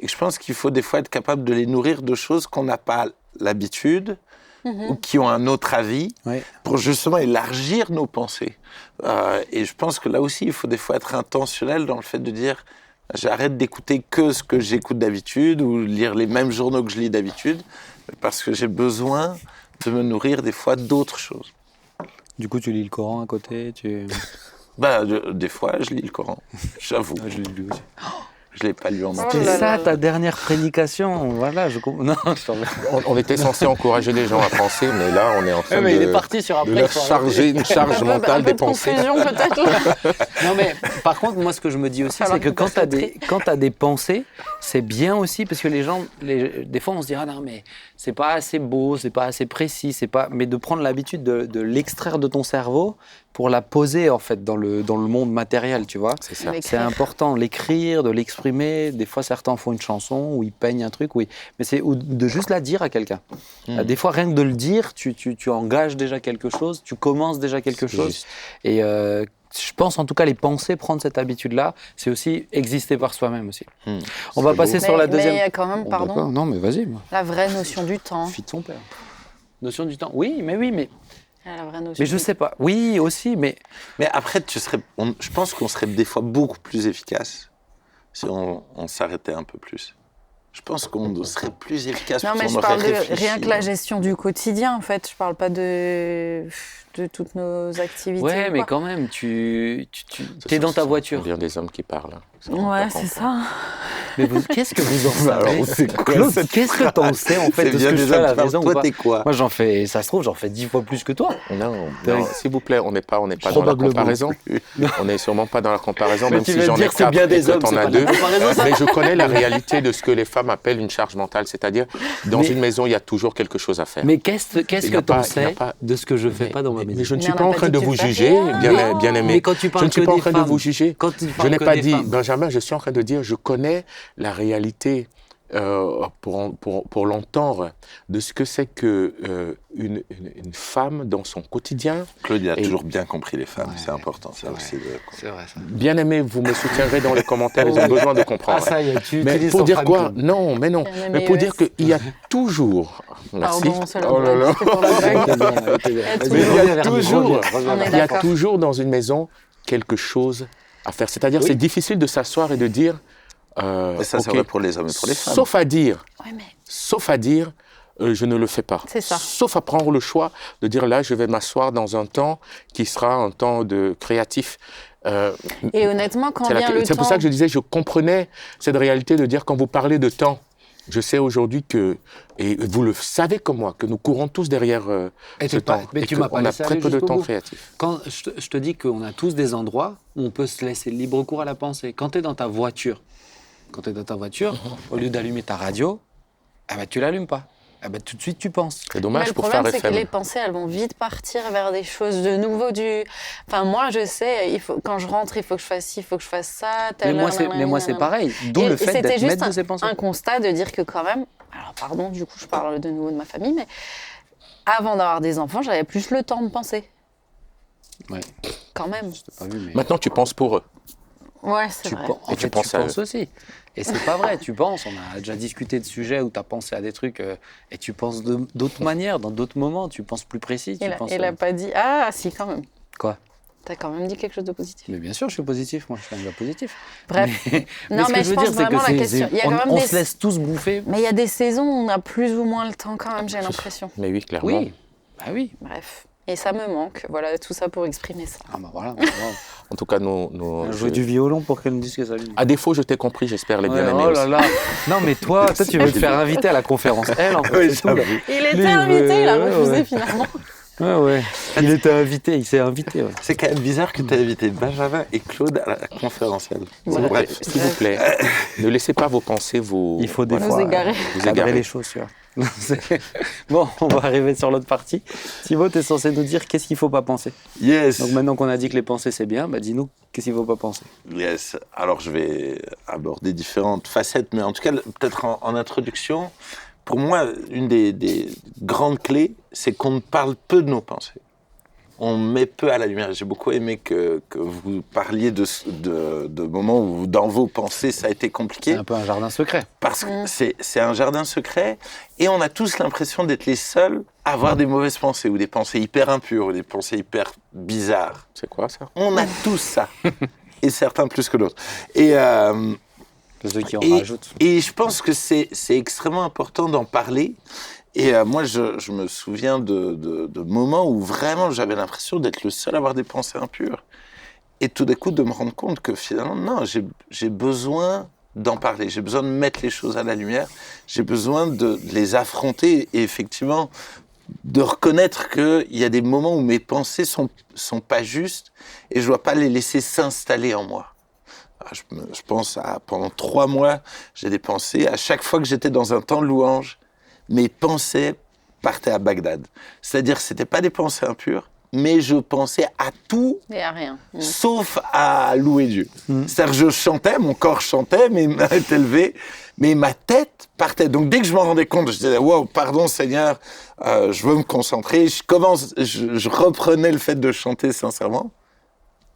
Et je pense qu'il faut des fois être capable de les nourrir de choses qu'on n'a pas l'habitude ou qui ont un autre avis Ouais. pour justement élargir nos pensées. Et je pense que là aussi, il faut des fois être intentionnel dans le fait de dire j'arrête d'écouter que ce que j'écoute d'habitude ou lire les mêmes journaux que je lis d'habitude parce que j'ai besoin de me nourrir des fois d'autres choses. Du coup, tu lis le Coran à côté, Des fois, je lis le Coran, j'avoue. Je l'ai lu aussi. Je ne l'ai pas lu en Oh entier. C'est là ça là. ta dernière prédication. Voilà, non, je t'en On était censé encourager les gens à penser, mais là, on est en train mais il est de parti sur après. leur charger une charge un mentale peu des de pensées. confusion peut-être là. Non, mais par contre, moi, ce que je me dis aussi, Alors c'est que qu'on quand peut tu as des pensées, c'est bien aussi parce que les gens, des fois, on se dit, ah non, mais c'est pas assez beau, c'est pas assez précis, mais de prendre l'habitude de l'extraire de ton cerveau pour la poser, en fait, dans le monde matériel, tu vois. C'est ça. C'est important, l'écrire, de l'exprimer. Des fois, certains font une chanson ou ils peignent un truc, oui. Mais ou de juste la dire à quelqu'un. Des fois, rien que de le dire, tu engages déjà quelque chose, tu commences déjà quelque chose. Juste. Et je pense en tout cas les pensées, prendre cette habitude-là, c'est aussi exister par soi-même aussi. On va passer sur la deuxième. Mais il y a quand même, Bon, pardon, d'accord. Non, mais vas-y. Moi. la vraie notion du temps. Fille de son père. Notion du temps. Oui, mais La vraie notion mais je du sais pas. Oui, aussi, mais Mais après, je pense qu'on serait des fois beaucoup plus efficace si on s'arrêtait un peu plus. Je pense qu'on serait plus efficace. Non, parce mais qu'on je aurait parle de réfléchi. rien que la gestion du quotidien, en fait. Je parle pas de toutes nos activités. ouais, ou mais quoi. quand même, tu Ce es sont- dans ta ce voiture. sont bien des hommes qui parlent. Ça rentre Ouais, pas c'est compte. ça. Mais qu'est-ce que vous en Alors, savez c'est quoi Claude, cette qu'est-ce que t'en sais en fait C'est de ce bien que je déjà fais à de la faire, maison ou toi, pas t'es quoi? Moi, ça se trouve, j'en fais 10 fois plus que toi. Non, Ouais. non, s'il vous plaît, on n'est pas dans la Probablement. comparaison. On n'est sûrement pas dans la comparaison, Mais même tu si vas j'en ai dire, c'est 4 bien et des que hommes, t'en c'est as pas de la 2. comparaison, ça. Mais je connais la réalité de ce que les femmes appellent une charge mentale, c'est-à-dire dans Mais- une maison, il y a toujours quelque chose à faire. Mais qu'est-ce Il que n'y a t'en pas- il y a sais pas- de ce que je fais pas dans ma maison Mais je ne Mais suis on pas n'a en pas train dit de que tu vous fais juger, rien. bien aimé. Mais quand tu Je parles ne suis que pas en des train de femmes, vous juger. quand tu Je parles n'ai que pas des dit, femmes. Benjamin, je suis en train de dire, je connais la réalité pour l'entendre de ce que c'est que une femme dans son quotidien. Claude a Et- toujours bien compris les femmes, Ouais, c'est important. Ça c'est aussi. C'est vrai ça. Bien aimé, vous me soutiendrez dans les commentaires, ils ont besoin de comprendre. Ah ça y est, tu Mais utilises pour ton dire fan quoi? club. Non, mais non. Bien aimé, Mais pour dire ES. qu'il y a toujours. Merci. Pardon, c'est la Oh là là. blague, c'était pour la blague. Avec plaisir, avec plaisir. Et Vas-y, toujours. reviens vers nous, Toujours. reviens On est Il y a d'accord. toujours dans une maison quelque chose à faire. C'est-à-dire, Oui. c'est difficile de s'asseoir et de dire. Et ça, c'est ok, vrai pour les hommes et pour les femmes. Sauf à dire, Ouais, mais je ne le fais pas. C'est ça. Sauf à prendre le choix de dire là, je vais m'asseoir dans un temps qui sera un temps de créatif. et honnêtement, quand vient le C'est temps, pour ça que je disais, je comprenais cette réalité de dire quand vous parlez de temps. Je sais aujourd'hui que, et vous le savez comme moi, que nous courons tous derrière Et ce tu temps. mais et tu m'as pas qu'on a laissé très aller peu de jusqu'au temps bout. créatif. Quand je te dis qu'on a tous des endroits où on peut se laisser libre cours à la pensée. Quand tu es dans ta voiture, au lieu d'allumer ta radio, ah bah, tu l'allumes pas. Ah bah, tout de suite, tu penses. C'est mais dommage le pour problème, Phare c'est que FM. les pensées, elles vont vite partir vers des choses de nouveau. Enfin, moi, je sais, quand je rentre, il faut que je fasse ci, il faut que je fasse ça. Mais moi, c'est pareil. D'où le fait c'était d'être juste maître de ses pensées. un constat de dire que quand même, alors pardon, du coup, je parle de nouveau de ma famille, mais avant d'avoir des enfants, j'avais plus le temps de penser. Ouais, Quand même. pas vu, mais Maintenant, tu penses pour eux. Ouais, c'est vrai. En Et fait, tu penses à eux. aussi. Et c'est pas vrai, tu penses. On a déjà discuté de sujets où tu as pensé à des trucs et tu penses d'autres manières, dans d'autres moments. Tu penses plus précis. Il a pas dit. Ah, si, quand même. Quoi? T'as quand même dit quelque chose de positif. Mais bien sûr, je suis positif. Moi, je suis un gars positif. Bref. Non, ce mais que je veux pense dire, c'est vraiment que la question. Il y a quand même on des. se laisse tous bouffer. Mais il y a des saisons où on a plus ou moins le temps quand même, j'ai l'impression. Mais oui, clairement. Oui. Bah oui. Bref. Et ça me manque. Voilà, tout ça pour exprimer ça. Ah bah voilà. En tout cas, Jouer du violon pour qu'elle me dise que ça lui. À défaut, je t'ai compris, j'espère les bien aimés Oh là aussi. là. Non mais toi tu veux te faire inviter à la conférence. Elle en fait. Oui, c'est tout, là. j'avoue. Il était Lui, invité, il a ouais, refusé ouais. finalement. Ouais. Il était invité, il s'est invité. Ouais. C'est quand même bizarre que tu aies invité Benjamin et Claude à la conférencielle. Voilà. Bref. S'il vous plaît, ne laissez pas vos pensées vous. Il faut des Nous fois égarer. Vous cadrer égarer. les choses. Tu vois. Bon, on va arriver sur l'autre partie. Thibaut, tu es censé nous dire qu'est-ce qu'il ne faut pas penser. Yes. Donc maintenant qu'on a dit que les pensées c'est bien, bah dis-nous qu'est-ce qu'il ne faut pas penser. Yes. Alors, je vais aborder différentes facettes, mais en tout cas, peut-être en introduction, pour moi, une des grandes clés, c'est qu'on ne parle peu de nos pensées. On met peu à la lumière. J'ai beaucoup aimé que vous parliez de moments où, dans vos pensées, ça a été C'est compliqué. un peu un jardin secret. Parce que c'est un jardin secret et on a tous l'impression d'être les seuls à avoir des mauvaises pensées ou des pensées hyper impures ou des pensées hyper bizarres. C'est quoi ça? On a tous ça. Et certains plus que d'autres. Et Ceux qui en Et- rajoutent. Et je pense que c'est extrêmement important d'en parler. Et moi, je me souviens de moments où vraiment j'avais l'impression d'être le seul à avoir des pensées impures. Et tout d'un coup, de me rendre compte que finalement, non, j'ai besoin d'en parler. J'ai besoin de mettre les choses à la lumière. J'ai besoin de les affronter et effectivement de reconnaître qu'il y a des moments où mes pensées sont pas justes et je dois pas les laisser s'installer en moi. Je pense à pendant 3 mois, j'ai des pensées. À chaque fois que j'étais dans un temps de louange, mes pensées partaient à Bagdad. C'est-à-dire, c'était pas des pensées impures, mais je pensais à tout Il n'y a rien. sauf à louer Dieu. C'est-à-dire que je chantais, mon corps chantait, mes mains étaient levées, mais ma tête partait. Donc dès que je m'en rendais compte, je disais « Wow, pardon Seigneur, je veux me concentrer ». Je reprenais le fait de chanter sincèrement.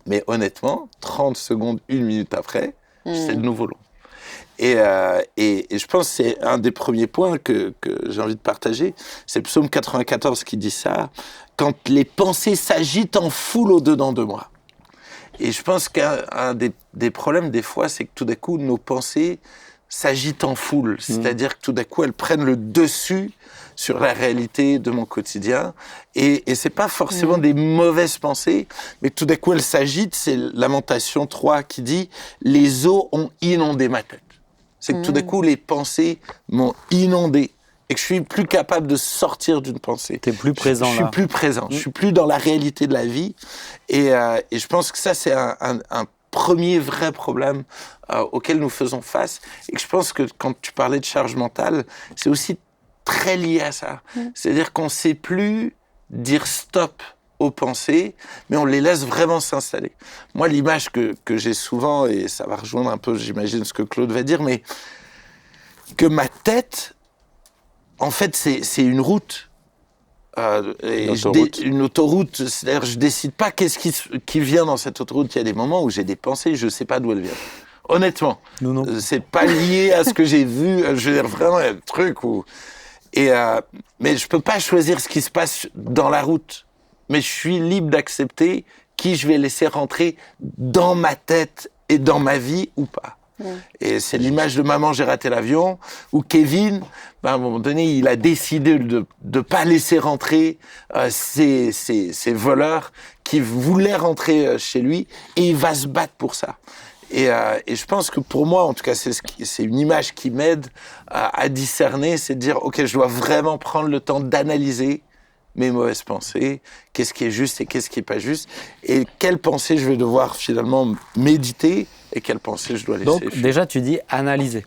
Mais honnêtement, 30 secondes, 1 minute après, c'était de nouveau long. Et je pense que c'est un des premiers points que j'ai envie de partager. C'est le psaume 94 qui dit ça. Quand les pensées s'agitent en foule au-dedans de moi. Et je pense qu'un des problèmes des fois, c'est que tout d'un coup, nos pensées s'agitent en foule. C'est-à-dire que tout d'un coup, elles prennent le dessus sur la réalité de mon quotidien. Et c'est pas forcément des mauvaises pensées, mais tout d'un coup, elles s'agitent. C'est Lamentation 3 qui dit « Les eaux ont inondé ma tête ». C'est que tout d'un coup, les pensées m'ont inondé. Et que je suis plus capable de sortir d'une pensée. T'es plus présent je suis plus présent. Je suis plus dans la réalité de la vie. Et je pense que ça, c'est un premier vrai problème auquel nous faisons face. Et que je pense que quand tu parlais de charge mentale, c'est aussi très lié à ça. C'est-à-dire qu'on ne sait plus dire stop aux pensées, mais on les laisse vraiment s'installer. Moi, l'image que j'ai souvent, et ça va rejoindre un peu, j'imagine, ce que Claude va dire, mais que ma tête, en fait, c'est une route. Une autoroute. C'est-à-dire, je décide pas qu'est-ce qui vient dans cette autoroute. Il y a des moments où j'ai des pensées, je sais pas d'où elles viennent. Honnêtement. Non. C'est pas lié à ce que j'ai vu. Je veux dire, vraiment, il y a un truc où... mais je peux pas choisir ce qui se passe dans la route. Mais je suis libre d'accepter qui je vais laisser rentrer dans ma tête et dans ma vie ou pas. Et c'est l'image de Maman, j'ai raté l'avion, où Kevin, à un moment donné, il a décidé de pas laisser rentrer ces voleurs qui voulaient rentrer chez lui, et il va se battre pour ça. Et je pense que pour moi, en tout cas, c'est une image qui m'aide à discerner, c'est de dire, ok, je dois vraiment prendre le temps d'analyser mes mauvaises pensées, qu'est-ce qui est juste et qu'est-ce qui est pas juste, et quelles pensées je vais devoir finalement méditer et quelles pensées je dois laisser. Donc déjà tu dis analyser.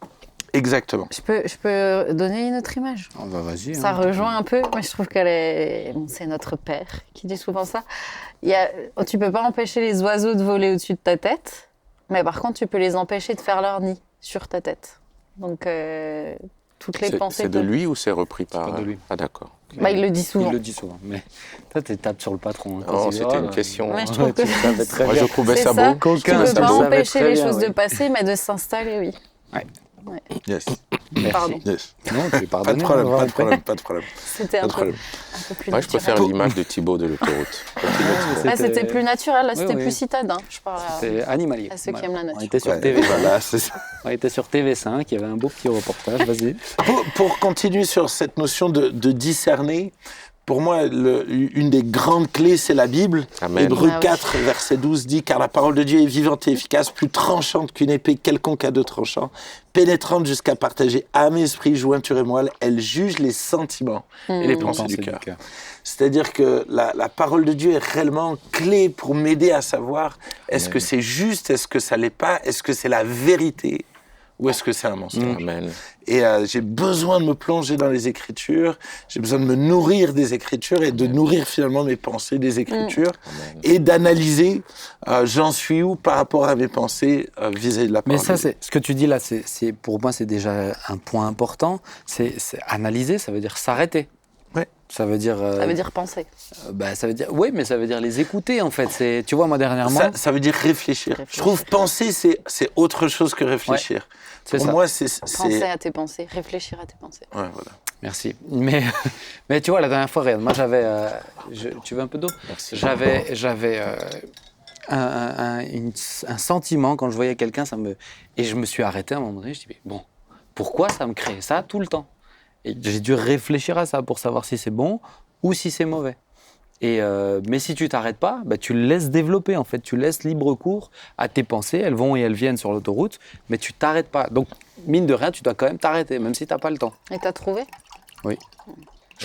Exactement. Je peux donner une autre image. Oh bah vas-y. Ça rejoint un peu, mais je trouve qu'elle est... Bon, c'est notre père qui dit souvent ça. Tu peux pas empêcher les oiseaux de voler au-dessus de ta tête, mais par contre tu peux les empêcher de faire leur nid sur ta tête. Donc toutes les pensées... C'est de lui ou c'est repris par... C'est pas de lui. Ah d'accord. Bah, il le dit souvent. Il le dit souvent, mais toi, tu tapes sur le patron. Hein, Non, c'était une question. Ouais, je trouve que tu le savais très Moi, bien. je trouvais c'est ça ça. beau. Tu Qu'aucun peux ça pas le savait empêcher très les bien, choses oui. de passer, mais de s'installer, oui. Yes. Merci. Pardon. Yes. Non, tu es Pas pardonné. de problème, on va pas de après. problème, pas de problème. C'était Pas un de peu problème. plus Moi, je préfère naturel. l'image de Thibaut de l'autoroute. Ah, c'était plus naturel, là, Oui, c'était oui. plus citadin. Je parle C'est animalier. à ceux qui aiment la On nature. était sur Ouais, TV. voilà, c'est ça. On était sur TV5, il y avait un beau petit reportage, vas-y. Pour continuer sur cette notion de discerner, pour moi, une des grandes clés, c'est la Bible. Amen. Hébreux Ah oui. 4, verset 12 dit « Car la parole de Dieu est vivante et efficace, plus tranchante qu'une épée quelconque à deux tranchants, pénétrante jusqu'à partager âme, esprit, jointure et moelle. Elle juge les sentiments et les pensées du cœur. » C'est-à-dire que la parole de Dieu est réellement clé pour m'aider à savoir est-ce que c'est juste, est-ce que ça l'est pas, est-ce que c'est la vérité ou est-ce que c'est un mensonge. Amen. Et j'ai besoin de me plonger dans les Écritures, j'ai besoin de me nourrir des Écritures et de nourrir finalement mes pensées des Écritures et d'analyser j'en suis où par rapport à mes pensées vis-à-vis de la parole. Mais ça, c'est ce que tu dis là, c'est pour moi, c'est déjà un point important. C'est analyser, ça veut dire s'arrêter. Ouais. Ça veut dire. Ça veut dire penser. Ça veut dire. Oui, mais ça veut dire les écouter en fait. C'est, tu vois, moi dernièrement. Ça veut dire réfléchir. Je trouve penser, c'est autre chose que réfléchir. C'est Pour ça. moi, c'est... Penser à tes pensées, réfléchir à tes pensées. Ouais, voilà. Merci. Mais tu vois, la dernière fois, regarde, moi j'avais. Tu veux un peu d'eau? Merci. J'avais un sentiment quand je voyais quelqu'un, et je me suis arrêté à un moment donné. Je dis, mais bon, pourquoi ça me crée ça tout le temps? Et j'ai dû réfléchir à ça pour savoir si c'est bon ou si c'est mauvais. Mais si tu t'arrêtes pas, tu le laisses développer en fait. Tu laisses libre cours à tes pensées. Elles vont et elles viennent sur l'autoroute, mais tu t'arrêtes pas. Donc, mine de rien, tu dois quand même t'arrêter, même si tu n'as pas le temps. Et t'as trouvé? Oui.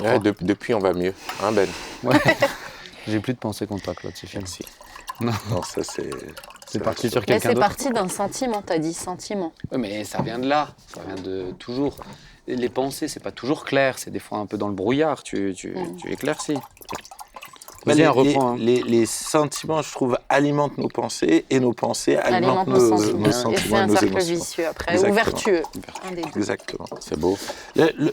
Ouais, depuis, on va mieux. Hein, Ben? Ouais. J'ai plus de pensées contre toi, Claude. C'est fini. Merci. Non, ça c'est... C'est parti sur Là, quelqu'un c'est d'autre. parti d'un sentiment, t'as dit sentiment. Oui, mais ça vient de là. Ça vient de toujours. Les pensées, c'est pas toujours clair. C'est des fois un peu dans le brouillard. Tu éclaircis. Vas-y, reprends. Les sentiments, je trouve, alimentent nos pensées et nos pensées alimentent Alimente nos nos sentiments. Et c'est sentiments et un nos cercle émotions. vicieux après, Exactement. ou vertueux. Un des deux. Exactement. C'est beau.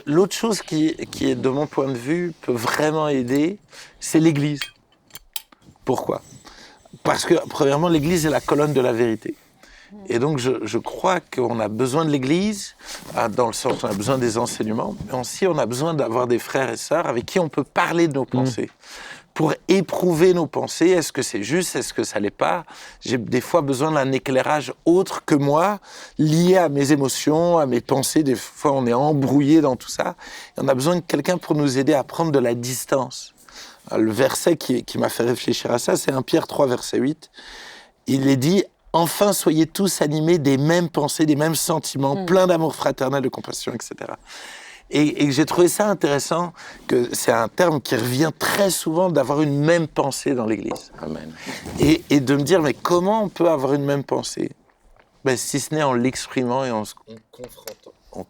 L'autre chose qui est, de mon point de vue, peut vraiment aider, c'est l'Église. Pourquoi? Parce que, premièrement, l'Église est la colonne de la vérité. Et donc, je crois qu'on a besoin de l'Église, dans le sens où on a besoin des enseignements, mais aussi on a besoin d'avoir des frères et sœurs avec qui on peut parler de nos pensées. pour éprouver nos pensées. Est-ce que c'est juste? Est-ce que ça l'est pas? J'ai des fois besoin d'un éclairage autre que moi, lié à mes émotions, à mes pensées. Des fois, on est embrouillé dans tout ça. Et on a besoin de quelqu'un pour nous aider à prendre de la distance. Le verset qui m'a fait réfléchir à ça, c'est 1 Pierre 3, verset 8. Il est dit « Enfin, soyez tous animés des mêmes pensées, des mêmes sentiments, pleins d'amour fraternel, de compassion, etc. » Et j'ai trouvé ça intéressant, que c'est un terme qui revient très souvent, d'avoir une même pensée dans l'Église. Amen. Et de me dire, mais comment on peut avoir une même pensée? Si ce n'est en l'exprimant et en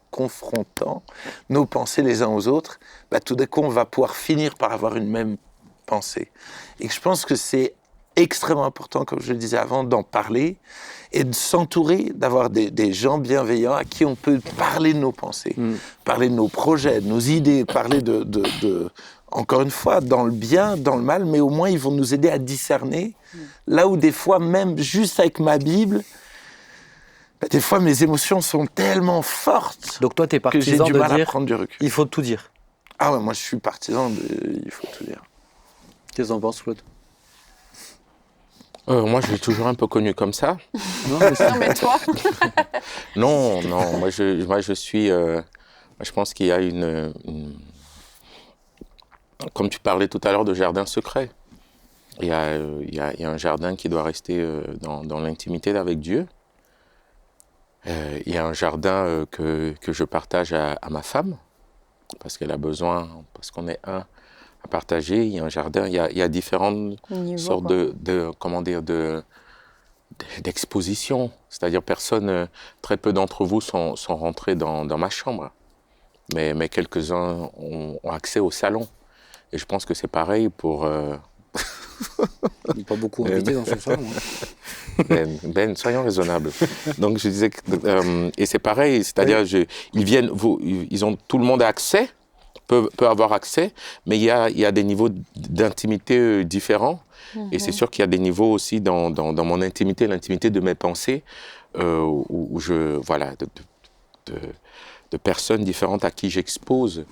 confrontant nos pensées les uns aux autres, tout d'un coup, on va pouvoir finir par avoir une même pensée. Et je pense que c'est extrêmement important, comme je le disais avant, d'en parler et de s'entourer, d'avoir des gens bienveillants à qui on peut parler de nos pensées, parler de nos projets, de nos idées, parler encore une fois, dans le bien, dans le mal, mais au moins ils vont nous aider à discerner. Là où des fois, même juste avec ma Bible, des fois mes émotions sont tellement fortes. Donc toi, t'es que j'ai partisan du de mal à dire prendre du recul. il faut tout dire. Ah ouais, moi je suis partisan il faut tout dire. Qu'est-ce que t'en penses, Claude? Moi, je l'ai toujours un peu connu comme ça. Non, mais Non, mais toi, Non, moi je suis... je pense qu'il y a Comme tu parlais tout à l'heure de jardin secret, il y a un jardin qui doit rester dans l'intimité avec Dieu. Il y a un jardin que je partage à ma femme, parce qu'elle a besoin, parce qu'on est un à partager. Il y a un jardin, il y a différentes sortes d'expositions. C'est-à-dire, très peu d'entre vous sont rentrés dans ma chambre, mais quelques-uns ont accès au salon. Et je pense que c'est pareil pour... pas beaucoup invité dans ce salon. soyons raisonnables. Donc je disais que, et c'est pareil, c'est-à-dire ils viennent, tout le monde a accès, peut avoir accès, mais il y a des niveaux d'intimité différents. Et c'est sûr qu'il y a des niveaux aussi dans mon intimité, l'intimité de mes pensées, où de personnes différentes à qui j'expose,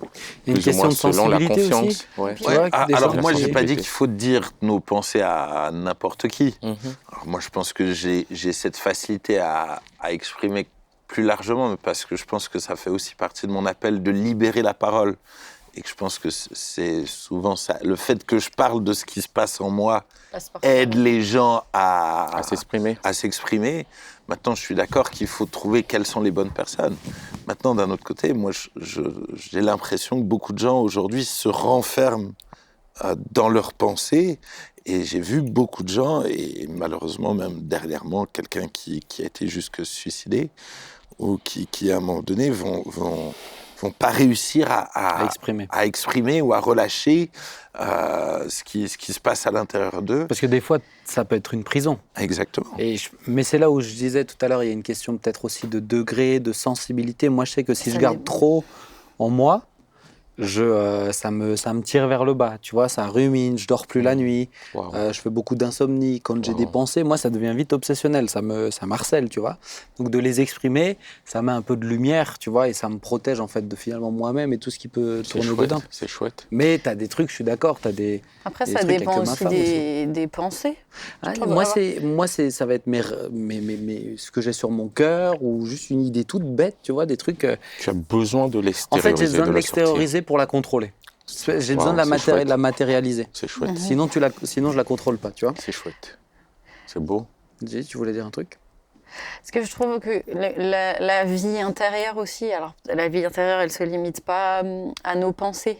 Une plus ou moins question de selon la sensibilité confiance. aussi. Ouais. Tu vois, des alors gens moi, qui- j'ai pas dit qu'il faut dire nos pensées à n'importe qui. Alors, moi, je pense que j'ai cette facilité à exprimer plus largement, mais parce que je pense que ça fait aussi partie de mon appel de libérer la parole. Et que je pense que c'est souvent ça. Le fait que je parle de ce qui se passe en moi aide les gens à s'exprimer. Maintenant, je suis d'accord qu'il faut trouver quelles sont les bonnes personnes. Maintenant, d'un autre côté, moi, j'ai l'impression que beaucoup de gens aujourd'hui se renferment dans leurs pensées. Et j'ai vu beaucoup de gens, et malheureusement même dernièrement, quelqu'un qui a été jusque suicidé, ou qui à un moment donné vont pas réussir à exprimer ou à relâcher ce qui se passe à l'intérieur d'eux. Parce que des fois, ça peut être une prison. Exactement. Mais c'est là où je disais tout à l'heure, il y a une question peut-être aussi de degré, de sensibilité. Moi, je sais que si je garde trop en moi, ça me tire vers le bas, tu vois, ça rumine, je dors plus la nuit, je fais beaucoup d'insomnie. Quand j'ai des pensées, moi, ça devient vite obsessionnel, ça m'harcèle, tu vois. Donc de les exprimer, ça met un peu de lumière, tu vois, et ça me protège en fait de finalement moi-même et tout ce qui peut tourner dedans. C'est chouette. Mais t'as des trucs, je suis d'accord, t'as des... après, des ça trucs avec dépend ma aussi femme des pensées. Moi, ça va être ce que j'ai sur mon cœur ou juste une idée toute bête, tu vois, des trucs... Tu as besoin de En l'extérioriser. fait, j'ai besoin de la l'extérioriser pour la contrôler. J'ai besoin de la matérialiser. C'est chouette. Sinon, je la contrôle pas, tu vois. C'est chouette. C'est beau. Dis, tu voulais dire un truc? Parce que je trouve que la vie intérieure aussi, alors la vie intérieure, elle ne se limite pas à nos pensées,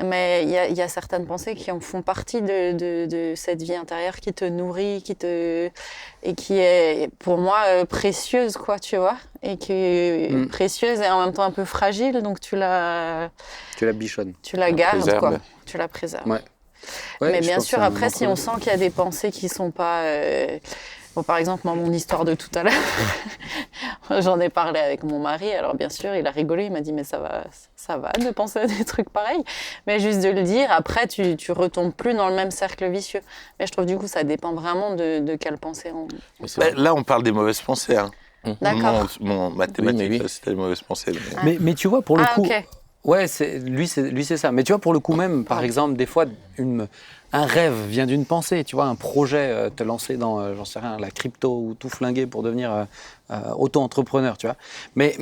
mais il y a certaines pensées qui en font partie de cette vie intérieure qui te nourrit, et qui est pour moi précieuse, quoi, tu vois, et qui est précieuse et en même temps un peu fragile, donc tu la bichonnes. Tu la gardes, préserves. quoi. Tu la préserves. Ouais. Mais je bien pense sûr, que c'est un après, si moment on sent qu'il y a des pensées qui sont pas... Bon, par exemple, moi, mon histoire de tout à l'heure, j'en ai parlé avec mon mari. Alors, bien sûr, il a rigolé. Il m'a dit, mais ça va de penser à des trucs pareils. Mais juste de le dire, après, tu retombes plus dans le même cercle vicieux. Mais je trouve, du coup, ça dépend vraiment de quelle pensée on... Là, on parle des mauvaises pensées. Hein. D'accord. Mon mathématique, Oui. c'était les mauvaises pensées. Mais tu vois, pour le coup... ok. Ouais, lui, c'est ça. Mais tu vois, pour le coup même, par exemple, des fois, un rêve vient d'une pensée. Tu vois, un projet, te lancer dans, j'en sais rien, la crypto ou tout flinguer pour devenir auto-entrepreneur, tu vois. Mais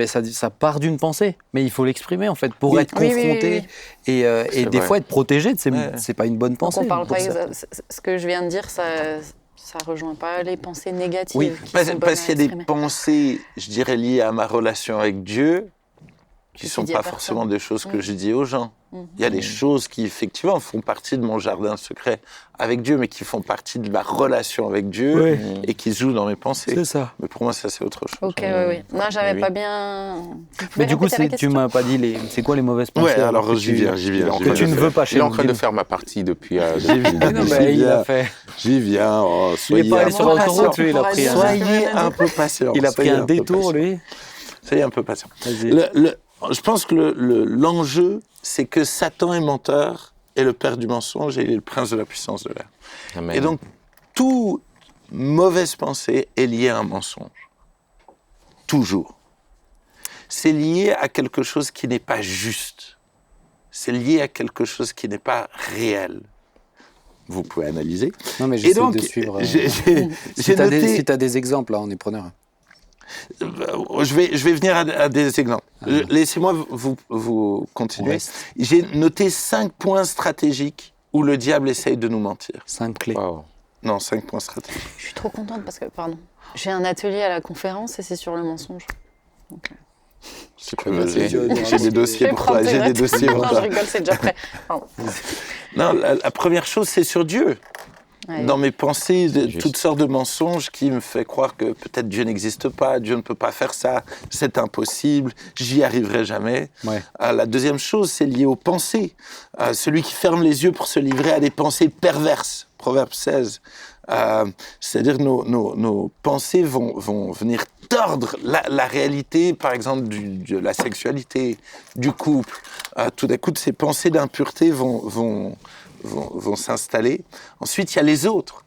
ça part d'une pensée. Mais il faut l'exprimer, en fait, pour être confronté et des fois être protégé de c'est pas une bonne pensée. Donc on parle pas ce que je viens de dire, ça rejoint pas les pensées négatives. Oui, parce qu'il y a des pensées, je dirais, liées à ma relation avec Dieu, qui ne sont pas forcément des choses que je dis aux gens. Il y a des choses qui, effectivement, font partie de mon jardin secret avec Dieu, mais qui font partie de ma relation avec Dieu et qui se jouent dans mes pensées. C'est ça. Mais pour moi, ça, c'est autre chose. Ok, oui. Non, j'avais pas bien... Mais du coup, tu m'as pas dit c'est quoi les mauvaises pensées? Ouais, alors j'y viens. Que tu ne veux pas chez Il est nous. en train de faire ma partie depuis... Il a fait... J'y viens. Il n'est pas allé sur l'autoroute, lui, il a pris Soyez un peu patient. Il a pris un détour, lui. Soyez un peu patient. Je pense que l'enjeu, c'est que Satan est menteur, est le père du mensonge et il est le prince de la puissance de l'air. Amen. Et donc, toute mauvaise pensée est liée à un mensonge. Toujours. C'est lié à quelque chose qui n'est pas juste. C'est lié à quelque chose qui n'est pas réel. Vous pouvez analyser. Non, mais j'essaie de suivre. Si tu as des exemples, là, on est preneur. Je vais venir à des exemples. Laissez-moi vous continuer. Ouais. J'ai noté 5 points stratégiques où le diable essaye de nous mentir. 5 clés. Wow. Non, 5 points stratégiques. Je suis trop contente parce que, j'ai un atelier à la conférence et c'est sur le mensonge. Donc, J'ai des dossiers pour toi. J'ai des dossiers pour Non, je toi. rigole, c'est déjà prêt. Pardon. Non, la première chose, c'est sur Dieu. Ouais. Dans mes pensées, toutes sortes de mensonges qui me font croire que peut-être Dieu n'existe pas, Dieu ne peut pas faire ça, c'est impossible, j'y arriverai jamais. Ouais. La deuxième chose, c'est lié aux pensées. Celui qui ferme les yeux pour se livrer à des pensées perverses, Proverbe 16. C'est-à-dire que nos pensées vont venir tordre la réalité, par exemple, de la sexualité, du couple. Tout d'un coup, ces pensées d'impureté vont s'installer. Ensuite, il y a les autres.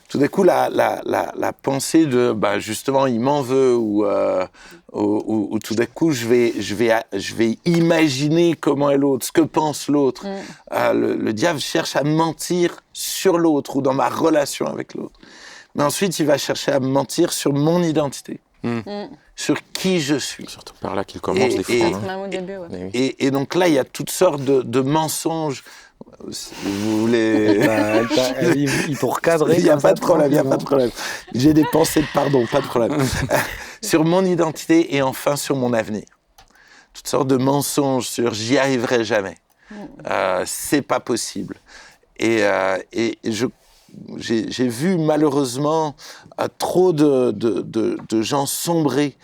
Tout d'un coup, la pensée de, justement, il m'en veut, ou tout d'un coup, je vais imaginer comment est l'autre, ce que pense l'autre. Le diable cherche à mentir sur l'autre ou dans ma relation avec l'autre. Mais ensuite, il va chercher à mentir sur mon identité, sur qui je suis. Surtout par là qu'il commence des fois. Même au début, ouais. Et donc là, il y a toutes sortes de mensonges. Si vous voulez... Ils t'ont recadré. Il n'y a pas de problème, J'ai des pensées de pardon, pas de problème. Sur mon identité et enfin sur mon avenir. Toutes sortes de mensonges sur j'y arriverai jamais. C'est pas possible. Et j'ai vu malheureusement trop de gens sombrer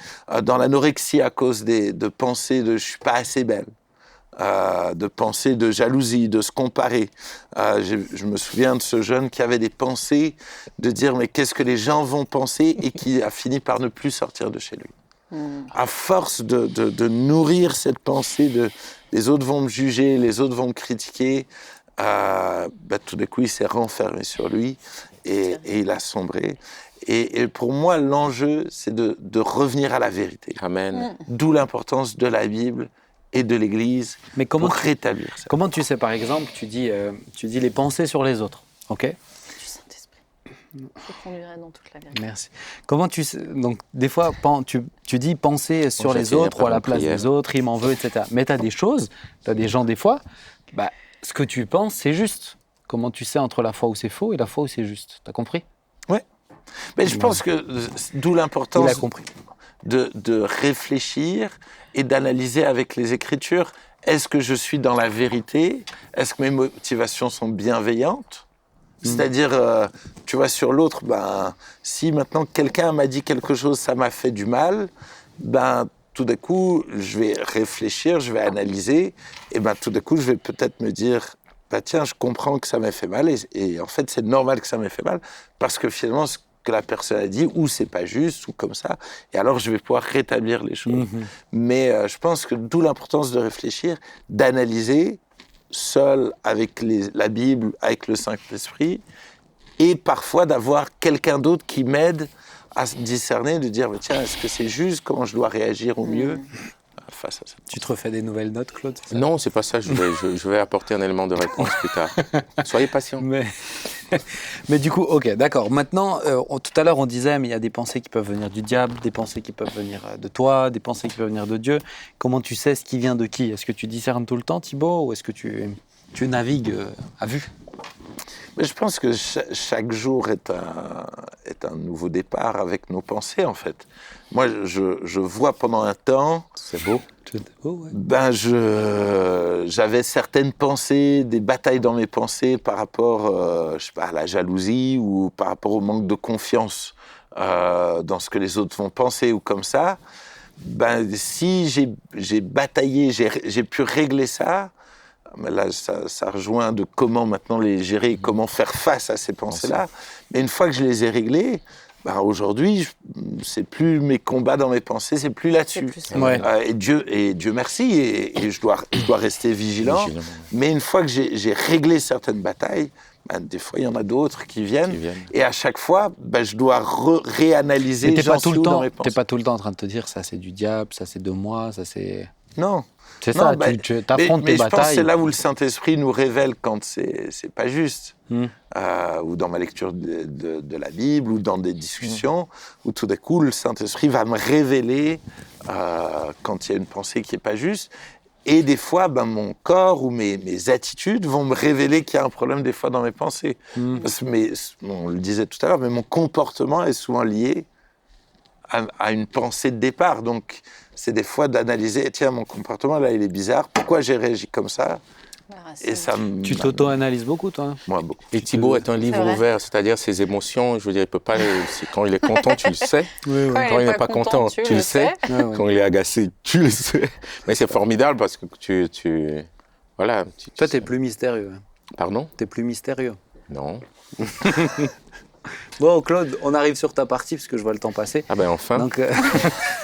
dans l'anorexie à cause de pensées de je suis pas assez belle. De pensées de jalousie, de se comparer. Je me souviens de ce jeune qui avait des pensées de dire mais qu'est-ce que les gens vont penser et qui a fini par ne plus sortir de chez lui. À force de nourrir cette pensée de les autres vont me juger, les autres vont me critiquer, tout d'un coup il s'est renfermé sur lui et il a sombré. Et pour moi l'enjeu c'est de revenir à la vérité. Amen. D'où l'importance de la Bible et de l'Église pour rétablir ça. Comment tu sais, par exemple, tu dis les pensées sur les autres, ok? Du Saint-Esprit. Je conduirai dans toute la vérité. Merci. Comment tu sais, donc des fois, tu dis penser sur les autres ou à la place des autres, il m'en veut, etc. Mais tu as des choses, tu as des gens des fois, ce que tu penses, c'est juste. Comment tu sais entre la fois où c'est faux et la fois où c'est juste? Tu as compris? Oui. Mais je pense que d'où l'importance... Il a compris. De réfléchir et d'analyser avec les Écritures. Est-ce que je suis dans la vérité? Est-ce que mes motivations sont bienveillantes? C'est-à-dire, tu vois, sur l'autre, si maintenant quelqu'un m'a dit quelque chose, ça m'a fait du mal, tout d'un coup, je vais réfléchir, je vais analyser, et tout d'un coup, je vais peut-être me dire, tiens, je comprends que ça m'a fait mal, et en fait, c'est normal que ça m'ait fait mal, parce que finalement, ce que la personne a dit, ou c'est pas juste, ou comme ça, et alors je vais pouvoir rétablir les choses. Mais je pense que d'où l'importance de réfléchir, d'analyser, seul avec la Bible, avec le Saint-Esprit, et parfois d'avoir quelqu'un d'autre qui m'aide à discerner, de dire, tiens, est-ce que c'est juste, comment je dois réagir au mieux? face à ça. Tu te refais des nouvelles notes, Claude? C'est ça? Non, c'est pas ça. Je vais apporter un élément de réponse plus tard. Soyez patient. Mais du coup, ok, d'accord. Maintenant, tout à l'heure, on disait, mais il y a des pensées qui peuvent venir du diable, des pensées qui peuvent venir de toi, des pensées qui peuvent venir de Dieu. Comment tu sais ce qui vient de qui? Est-ce que tu discernes tout le temps, Thibaut, ou est-ce que tu navigues à vue? Mais je pense que chaque jour est un nouveau départ avec nos pensées, en fait. Moi, je vois pendant un temps... C'est beau. Ouais. Ben, j'avais certaines pensées, des batailles dans mes pensées par rapport, je sais pas, à la jalousie ou par rapport au manque de confiance dans ce que les autres vont penser ou comme ça. Ben, si j'ai bataillé, j'ai pu régler ça. Mais là, ça rejoint de comment maintenant les gérer, comment faire face à ces pensées-là. Mais une fois que je les ai réglées, ben aujourd'hui, c'est plus mes combats dans mes pensées, c'est plus là-dessus. Ouais. Et Dieu merci, et je dois rester vigilant. Mais une fois que j'ai réglé certaines batailles, ben, des fois, il y en a d'autres qui viennent. Et à chaque fois, ben, je dois réanalyser. T'es pas tout le temps. Dans mes pensées. T'es pas tout le temps en train de te dire ça c'est du diable, ça c'est de moi, ça c'est. Non. C'est ça. Ben, tu affrontes tes mais je pense que batailles. c'est là où le Saint-Esprit nous révèle quand c'est pas juste. Ou dans ma lecture de la Bible, ou dans des discussions, où tout d'un coup, le Saint-Esprit va me révéler quand il y a une pensée qui est pas juste. Et des fois, ben, mon corps ou mes attitudes vont me révéler qu'il y a un problème des fois dans mes pensées. Parce que on le disait tout à l'heure, mais mon comportement est souvent lié à une pensée de départ. Donc, c'est des fois d'analyser, tiens, mon comportement, là, il est bizarre. Pourquoi j'ai réagi comme ça? Et ça Tu t'auto-analyses beaucoup, toi, hein? Moi, beaucoup. Et Thibaut est un livre ouvert, c'est-à-dire ses émotions, je veux dire, il peut pas quand il est content, tu le sais. Oui, oui. Quand il n'est pas content, tu le sais. Quand il est agacé, tu le sais. Mais c'est formidable parce que voilà. Toi, t'es plus mystérieux. Pardon? T'es plus mystérieux. Non. Bon, Claude, on arrive sur ta partie parce que je vois le temps passer. Ah ben enfin. Donc,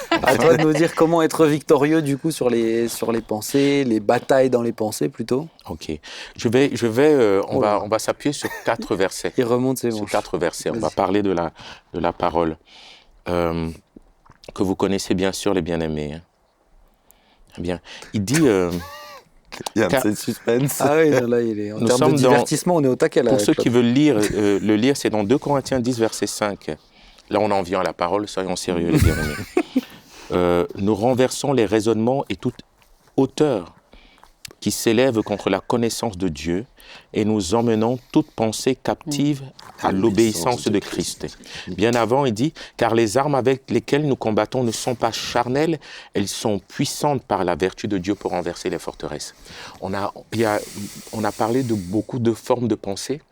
à toi de nous dire comment être victorieux du coup sur les pensées, les batailles dans les pensées plutôt. Ok. On va s'appuyer sur 4 versets. Il remonte, c'est bon. Sur 4 versets. On Vas-y. va parler de la parole que vous connaissez bien sûr, les bien-aimés. Hein. Bien. Il dit. Il y a un petit suspense. Ah oui, là, il est en Nous termes de sommes divertissement, on est au taquet là. Pour ceux Claude. qui veulent lire, le lire, c'est dans 2 Corinthiens 10, verset 5. Là, on en vient à la parole, soyons sérieux, les bien-aimés. Nous renversons les raisonnements et toute hauteur qui s'élève contre la connaissance de Dieu et nous emmenons toute pensée captive à l'obéissance de Christ. Bien avant, il dit, car les armes avec lesquelles nous combattons ne sont pas charnelles, elles sont puissantes par la vertu de Dieu pour renverser les forteresses. On a parlé de beaucoup de formes de pensée,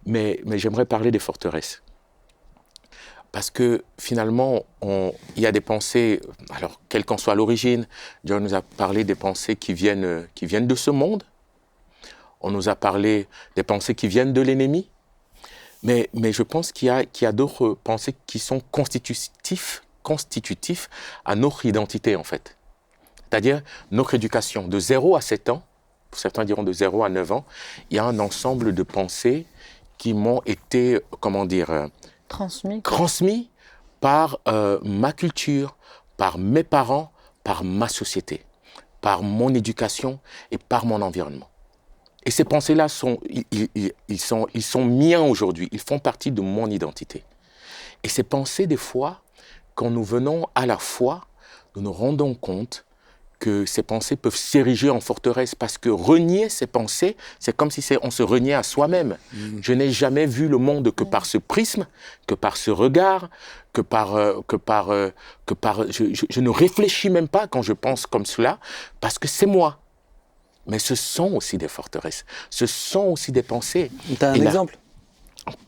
mais j'aimerais parler des forteresses. Parce que finalement, il y a des pensées, alors quelle qu'en soit l'origine, Dieu nous a parlé des pensées qui viennent de ce monde. On nous a parlé des pensées qui viennent de l'ennemi. Mais je pense qu'il y a d'autres pensées qui sont constitutifs à notre identité en fait. C'est-à-dire notre éducation. De 0 à 7 ans, certains diront de 0 à 9 ans, il y a un ensemble de pensées qui m'ont été, transmis par ma culture, par mes parents, par ma société, par mon éducation et par mon environnement. Et ces pensées-là ils sont miens aujourd'hui, ils font partie de mon identité. Et ces pensées, des fois, quand nous venons à la foi, nous nous rendons compte que ces pensées peuvent s'ériger en forteresse parce que renier ces pensées, c'est comme si on se reniait à soi-même. Je n'ai jamais vu le monde que par ce prisme, que par ce regard, je ne réfléchis même pas quand je pense comme cela parce que c'est moi. Mais ce sont aussi des forteresses, ce sont aussi des pensées. Tu as un exemple?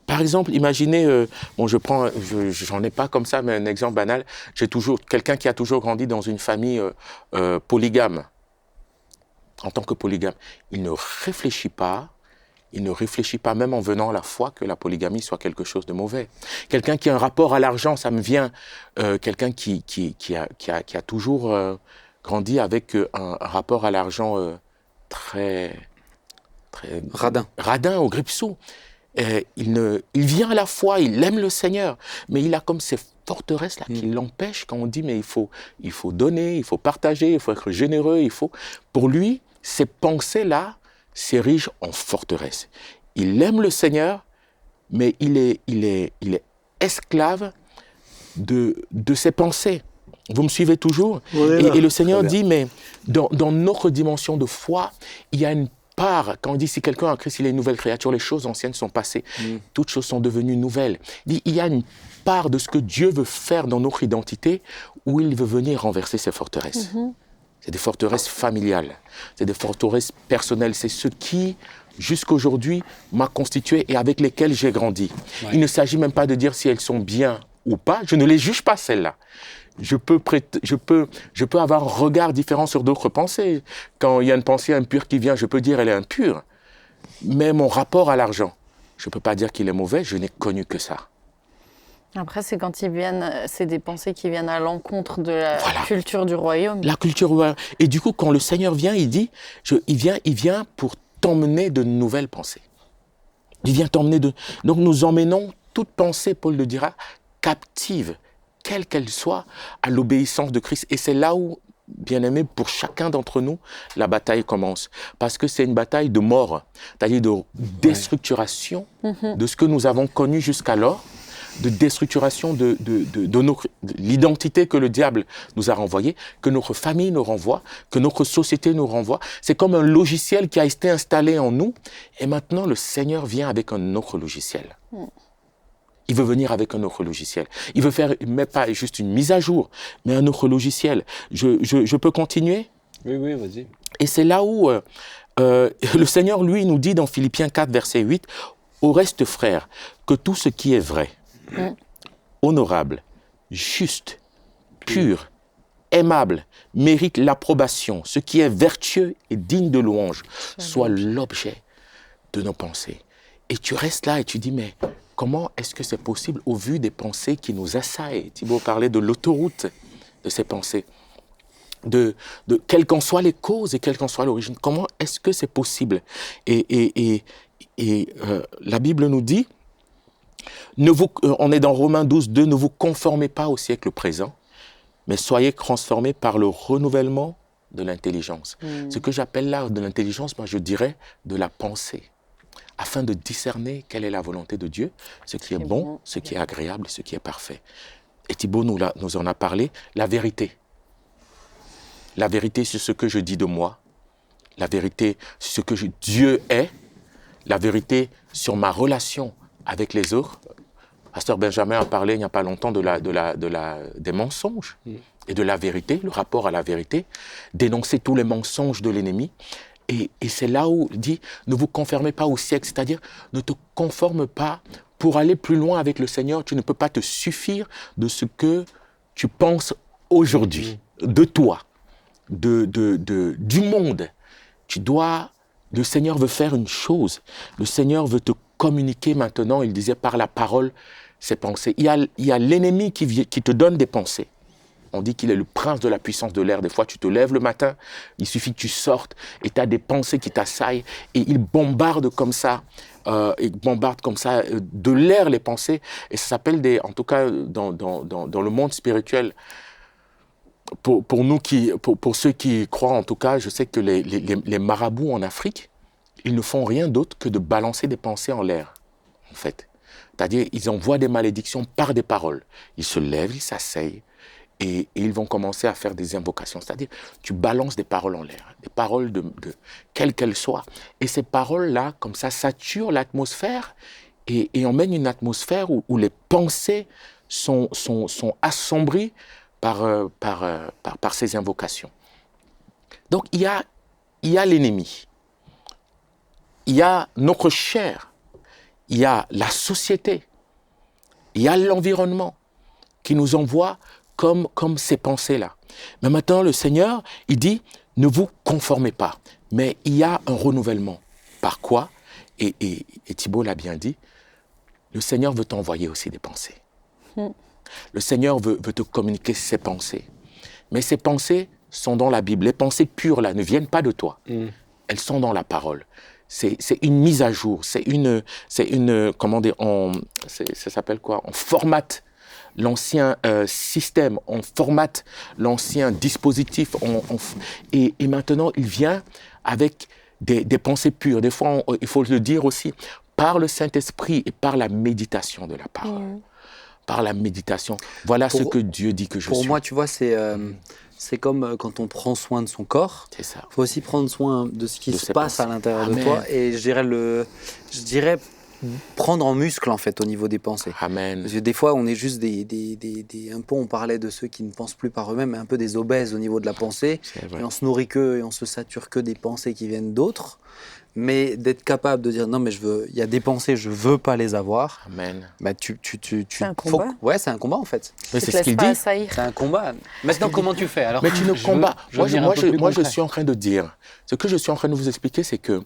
Par exemple, imaginez, j'en ai pas comme ça, mais un exemple banal. J'ai toujours quelqu'un qui a toujours grandi dans une famille polygame. En tant que polygame, il ne réfléchit pas même en venant à la foi que la polygamie soit quelque chose de mauvais. Quelqu'un qui a un rapport à l'argent, ça me vient. Quelqu'un qui a toujours grandi avec un rapport à l'argent très radin au grippe-sous. il vient à la foi, il aime le Seigneur, mais il a comme ces forteresses-là qui l'empêchent quand on dit mais il faut donner, il faut partager, il faut être généreux, Pour lui, ces pensées-là s'érigent en forteresse. Il aime le Seigneur, mais il est esclave de ses pensées. Vous me suivez toujours? Et le Seigneur dit, mais dans notre dimension de foi, il y a une part, quand on dit si quelqu'un a Christ, il est une nouvelle créature, les choses anciennes sont passées, toutes choses sont devenues nouvelles. Il dit, il y a une part de ce que Dieu veut faire dans notre identité où il veut venir renverser ces forteresses. C'est des forteresses familiales, c'est des forteresses personnelles, c'est ce qui, jusqu'aujourd'hui, m'a constitué et avec lesquelles j'ai grandi. Ouais. Il ne s'agit même pas de dire si elles sont bien ou pas, je ne les juge pas celles-là. Je peux avoir un regard différent sur d'autres pensées. Quand il y a une pensée impure qui vient, je peux dire elle est impure. Mais mon rapport à l'argent, je ne peux pas dire qu'il est mauvais, je n'ai connu que ça. Après, c'est quand c'est des pensées qui viennent à l'encontre de la culture du royaume. La culture royaume. Et du coup, quand le Seigneur vient, il dit, il vient pour t'emmener de nouvelles pensées. Il vient t'emmener de... Donc nous emmenons toute pensée, Paul le dira, captive, quelle qu'elle soit, à l'obéissance de Christ. Et c'est là où, bien-aimé, pour chacun d'entre nous, la bataille commence. Parce que c'est une bataille de mort, c'est-à-dire de déstructuration de ce que nous avons connu jusqu'alors, de déstructuration de l'identité que le diable nous a renvoyée, que notre famille nous renvoie, que notre société nous renvoie. C'est comme un logiciel qui a été installé en nous, et maintenant le Seigneur vient avec un autre logiciel. Il veut venir avec un autre logiciel. Il veut faire, mais pas juste une mise à jour, mais un autre logiciel. Je peux continuer? Oui, vas-y. Et c'est là où le Seigneur, lui, nous dit dans Philippiens 4, verset 8, « Au reste, frères, que tout ce qui est vrai, honorable, juste, pur, aimable, mérite l'approbation, ce qui est vertueux et digne de louange, soit l'objet de nos pensées. » Et tu restes là et tu dis, mais comment est-ce que c'est possible au vu des pensées qui nous assaillent? Thibaut parlait de l'autoroute de ces pensées, de quelles qu'en soient les causes et quelle qu'en soit l'origine. Comment est-ce que c'est possible? Et la Bible nous dit, on est dans Romains 12, 2, ne vous conformez pas au siècle présent, mais soyez transformés par le renouvellement de l'intelligence. Ce que j'appelle là de l'intelligence, moi je dirais de la pensée, afin de discerner quelle est la volonté de Dieu, ce qui est bon, ce qui est agréable, ce qui est parfait. Et Thibaut nous en a parlé, la vérité. La vérité sur ce que je dis de moi, la vérité sur ce que Dieu est, la vérité sur ma relation avec les autres. Pasteur Benjamin a parlé il n'y a pas longtemps des mensonges et de la vérité, le rapport à la vérité, dénoncer tous les mensonges de l'ennemi. Et c'est là où il dit, ne vous conformez pas au siècle, c'est-à-dire ne te conforme pas. Pour aller plus loin avec le Seigneur, tu ne peux pas te suffire de ce que tu penses aujourd'hui, de toi, du monde. Le Seigneur veut faire une chose. Le Seigneur veut te communiquer maintenant, il disait par la parole, ses pensées. Il y a l'ennemi qui te donne des pensées. On dit qu'il est le prince de la puissance de l'air. Des fois, tu te lèves le matin, il suffit que tu sortes et tu as des pensées qui t'assaillent et il bombarde comme ça de l'air les pensées. Et ça s'appelle en tout cas dans le monde spirituel, pour ceux qui croient en tout cas, je sais que les marabouts en Afrique, ils ne font rien d'autre que de balancer des pensées en l'air, en fait. C'est-à-dire, ils envoient des malédictions par des paroles. Ils se lèvent, ils s'asseyent et ils vont commencer à faire des invocations. C'est-à-dire, tu balances des paroles en l'air, des paroles de quelles qu'elles soient. Et ces paroles-là, comme ça, saturent l'atmosphère et emmènent une atmosphère où les pensées sont assombries par ces invocations. Donc, il y a l'ennemi. Il y a notre chair, il y a la société, il y a l'environnement qui nous envoie comme ces pensées-là. Mais maintenant, le Seigneur, il dit, ne vous conformez pas. Mais il y a un renouvellement. Par quoi? Et Thibaut l'a bien dit, le Seigneur veut t'envoyer aussi des pensées. Le Seigneur veut te communiquer ses pensées. Mais ces pensées sont dans la Bible. Les pensées pures, là, ne viennent pas de toi. Elles sont dans la parole. c'est une mise à jour, c'est une comment dire, ça s'appelle quoi? On formate l'ancien système, on formate l'ancien dispositif, et maintenant il vient avec des pensées pures. Des fois, il faut le dire aussi, par le Saint-Esprit et par la méditation de la parole. Par la méditation. Voilà ce que Dieu dit que je suis. Pour moi, tu vois, c'est comme quand on prend soin de son corps. C'est ça. Il faut aussi prendre soin de ce qui se passe à l'intérieur de Amen. toi. Et je dirais prendre en muscle, en fait, au niveau des pensées. Amen. Parce que des fois, on est juste un peu, on parlait de ceux qui ne pensent plus par eux-mêmes, mais un peu des obèses au niveau de la pensée. C'est vrai. Et on se nourrit et on se sature que des pensées qui viennent d'autres. Mais d'être capable de dire non, mais il y a des pensées, je veux pas les avoir. Amen. Bah, C'est un combat. Ouais, c'est un combat en fait. Mais Tu c'est te ce qu'il laisses pas dit. assaillir. C'est un combat. Maintenant, comment tu fais alors? Mais tu ne combats. Moi, je suis en en train de dire. Ce que je suis en train de vous expliquer, c'est que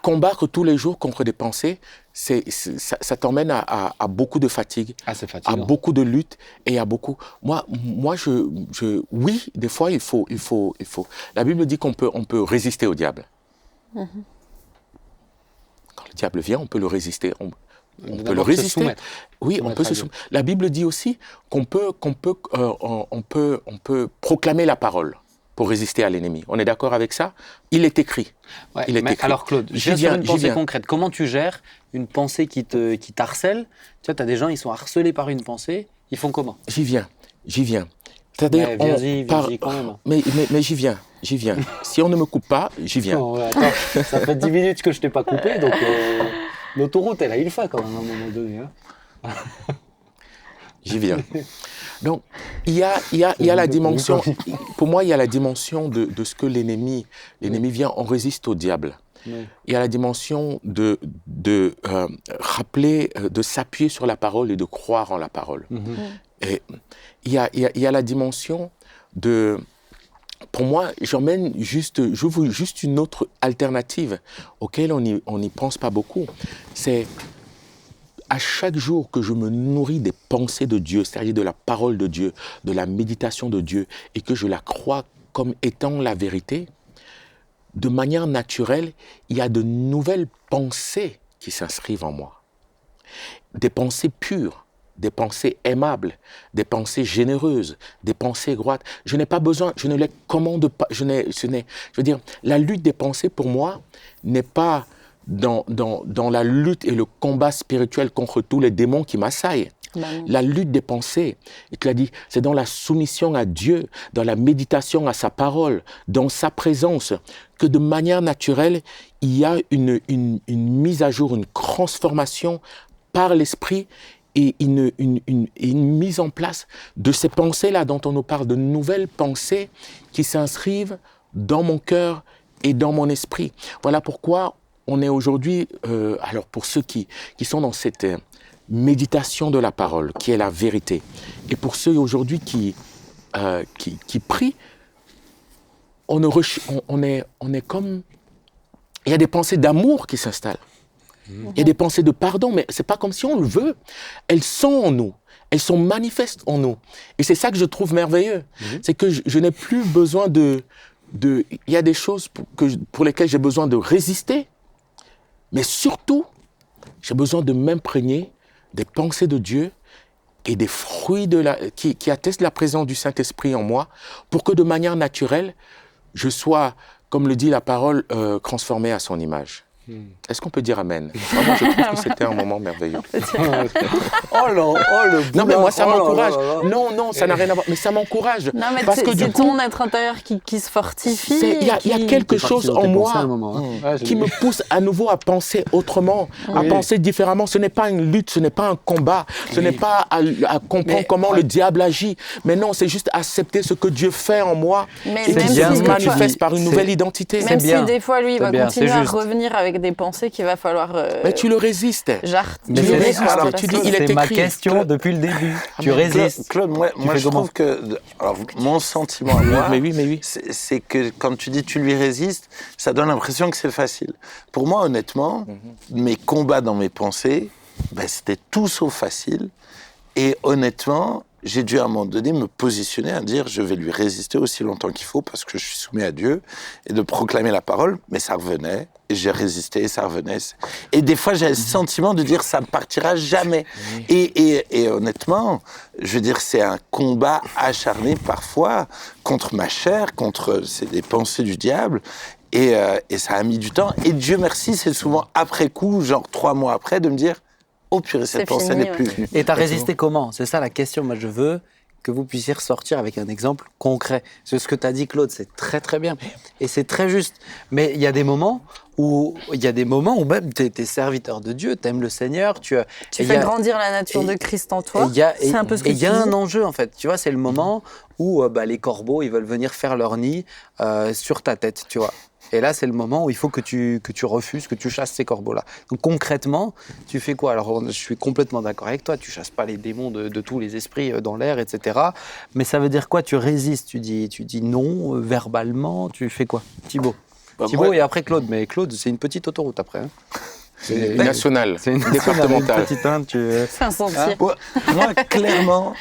combattre tous les jours contre des pensées, ça t'emmène à beaucoup de fatigue, c'est à fatigant. beaucoup de lutte et à beaucoup. Moi, oui, des fois, il faut. La Bible dit qu'on peut résister au diable. Quand le diable vient, on peut le résister. On peut le résister. Oui, on peut se soumettre. La Bible dit aussi qu'on peut proclamer la parole pour résister à l'ennemi. On est d'accord avec ça? Il est écrit. Ouais, Il est mais écrit. alors Claude, J'y sur une pensée viens. concrète. Comment tu gères une pensée qui t'harcèle? Tu vois, tu as des gens, ils sont harcelés par une pensée. Ils font comment? J'y viens. C'est-à-dire, Vas-y quand même. mais j'y viens. Si on ne me coupe pas, j'y viens. Non, attends, ça fait 10 minutes que je t'ai pas coupé, donc l'autoroute, elle a eu le fa quand même à un moment donné. Hein. J'y viens. Donc, il y a la dimension, pour moi, il y a la dimension de ce que l'ennemi vient, on résiste au diable. Oui. Il y a la dimension de rappeler, de s'appuyer sur la parole et de croire en la parole. Et il y a la dimension de... Pour moi, j'ouvre juste une autre alternative auquel on n'y pense pas beaucoup. C'est à chaque jour que je me nourris des pensées de Dieu, c'est-à-dire de la parole de Dieu, de la méditation de Dieu, et que je la crois comme étant la vérité, de manière naturelle, il y a de nouvelles pensées qui s'inscrivent en moi. Des pensées pures, des pensées aimables, des pensées généreuses, des pensées droites. Je n'ai pas besoin, je ne les commande pas. Je veux dire, la lutte des pensées pour moi n'est pas dans la lutte et le combat spirituel contre tous les démons qui m'assaillent. La lutte des pensées, et tu l'as dit, c'est dans la soumission à Dieu, dans la méditation à sa parole, dans sa présence, que de manière naturelle, il y a une mise à jour, une transformation par l'esprit et une mise en place de ces pensées-là dont on nous parle, de nouvelles pensées qui s'inscrivent dans mon cœur et dans mon esprit. Voilà pourquoi on est aujourd'hui, alors pour ceux qui sont dans cette méditation de la parole, qui est la vérité, et pour ceux aujourd'hui qui prient, on est comme... Il y a des pensées d'amour qui s'installent. Il y a des pensées de pardon, mais c'est pas comme si on le veut. Elles sont en nous. Elles sont manifestes en nous. Et c'est ça que je trouve merveilleux. C'est que je n'ai plus besoin de... Il y a des choses pour lesquelles j'ai besoin de résister, mais surtout, j'ai besoin de m'imprégner des pensées de Dieu et des fruits qui attestent la présence du Saint-Esprit en moi, pour que de manière naturelle, je sois, comme le dit la parole, transformé à son image. Est-ce qu'on peut dire Amen? Vraiment, je trouve que c'était un moment merveilleux. Non, mais moi, ça m'encourage. Non, ça n'a rien à voir. Mais ça m'encourage. Non, mais parce que c'est du coup, ton être intérieur qui se fortifie. il y a quelque chose en moi qui me... me pousse à nouveau à penser autrement, à penser différemment. Ce n'est pas une lutte, ce n'est pas un combat, ce n'est pas à comprendre comment le diable agit. Mais non, c'est juste accepter ce que Dieu fait en moi Mais et qui même se manifeste par une nouvelle identité. Même si bien. des fois, lui, il va C'est bien, continuer c'est à juste. revenir avec des pensées qu'il va falloir... Mais tu le résistes. Mais Tu c'est- résistes. alors, Tu dis, Claude, il est c'est ma écrit. question depuis le début. Tu mais résistes. Claude, moi fais je comment? trouve que... Alors, mon sentiment à moi, Mais oui. c'est que quand tu dis tu lui résistes, ça donne l'impression que c'est facile. Pour moi, honnêtement, mes combats dans mes pensées, c'était tout sauf facile. Et honnêtement, j'ai dû à un moment donné me positionner à dire je vais lui résister aussi longtemps qu'il faut parce que je suis soumis à Dieu et de proclamer la parole, mais ça revenait et j'ai résisté et ça revenait. Et des fois j'avais le sentiment de dire ça ne partira jamais. Et honnêtement, je veux dire c'est un combat acharné parfois contre ma chair, c'est des pensées du diable. Et ça a mis du temps. Et Dieu merci, c'est souvent après coup, genre 3 mois après, de me dire oh purée, cette pensée n'est plus venue. Et tu as résisté comment? C'est ça la question. Moi, je veux que vous puissiez ressortir avec un exemple concret. C'est ce que tu as dit, Claude, c'est très très bien. Et c'est très juste. Mais il y a des moments où même tu es serviteur de Dieu, tu aimes le Seigneur. Tu fais grandir la nature de Christ en toi. C'est un peu ce que tu dis. Il y a un enjeu, en fait. Tu vois, c'est le moment où les corbeaux, ils veulent venir faire leur nid sur ta tête, tu vois. Et là, c'est le moment où il faut que tu refuses, que tu chasses ces corbeaux-là. Donc concrètement, tu fais quoi? Alors, je suis complètement d'accord avec toi, tu chasses pas les démons de tous les esprits dans l'air, etc. Mais ça veut dire quoi? Tu résistes, tu dis non verbalement, tu fais quoi? Thibaut et après Claude. Mais Claude, c'est une petite autoroute après. Hein. C'est une nationale, c'est une départementale. Une petite, hein, C'est un sentier. Moi, clairement,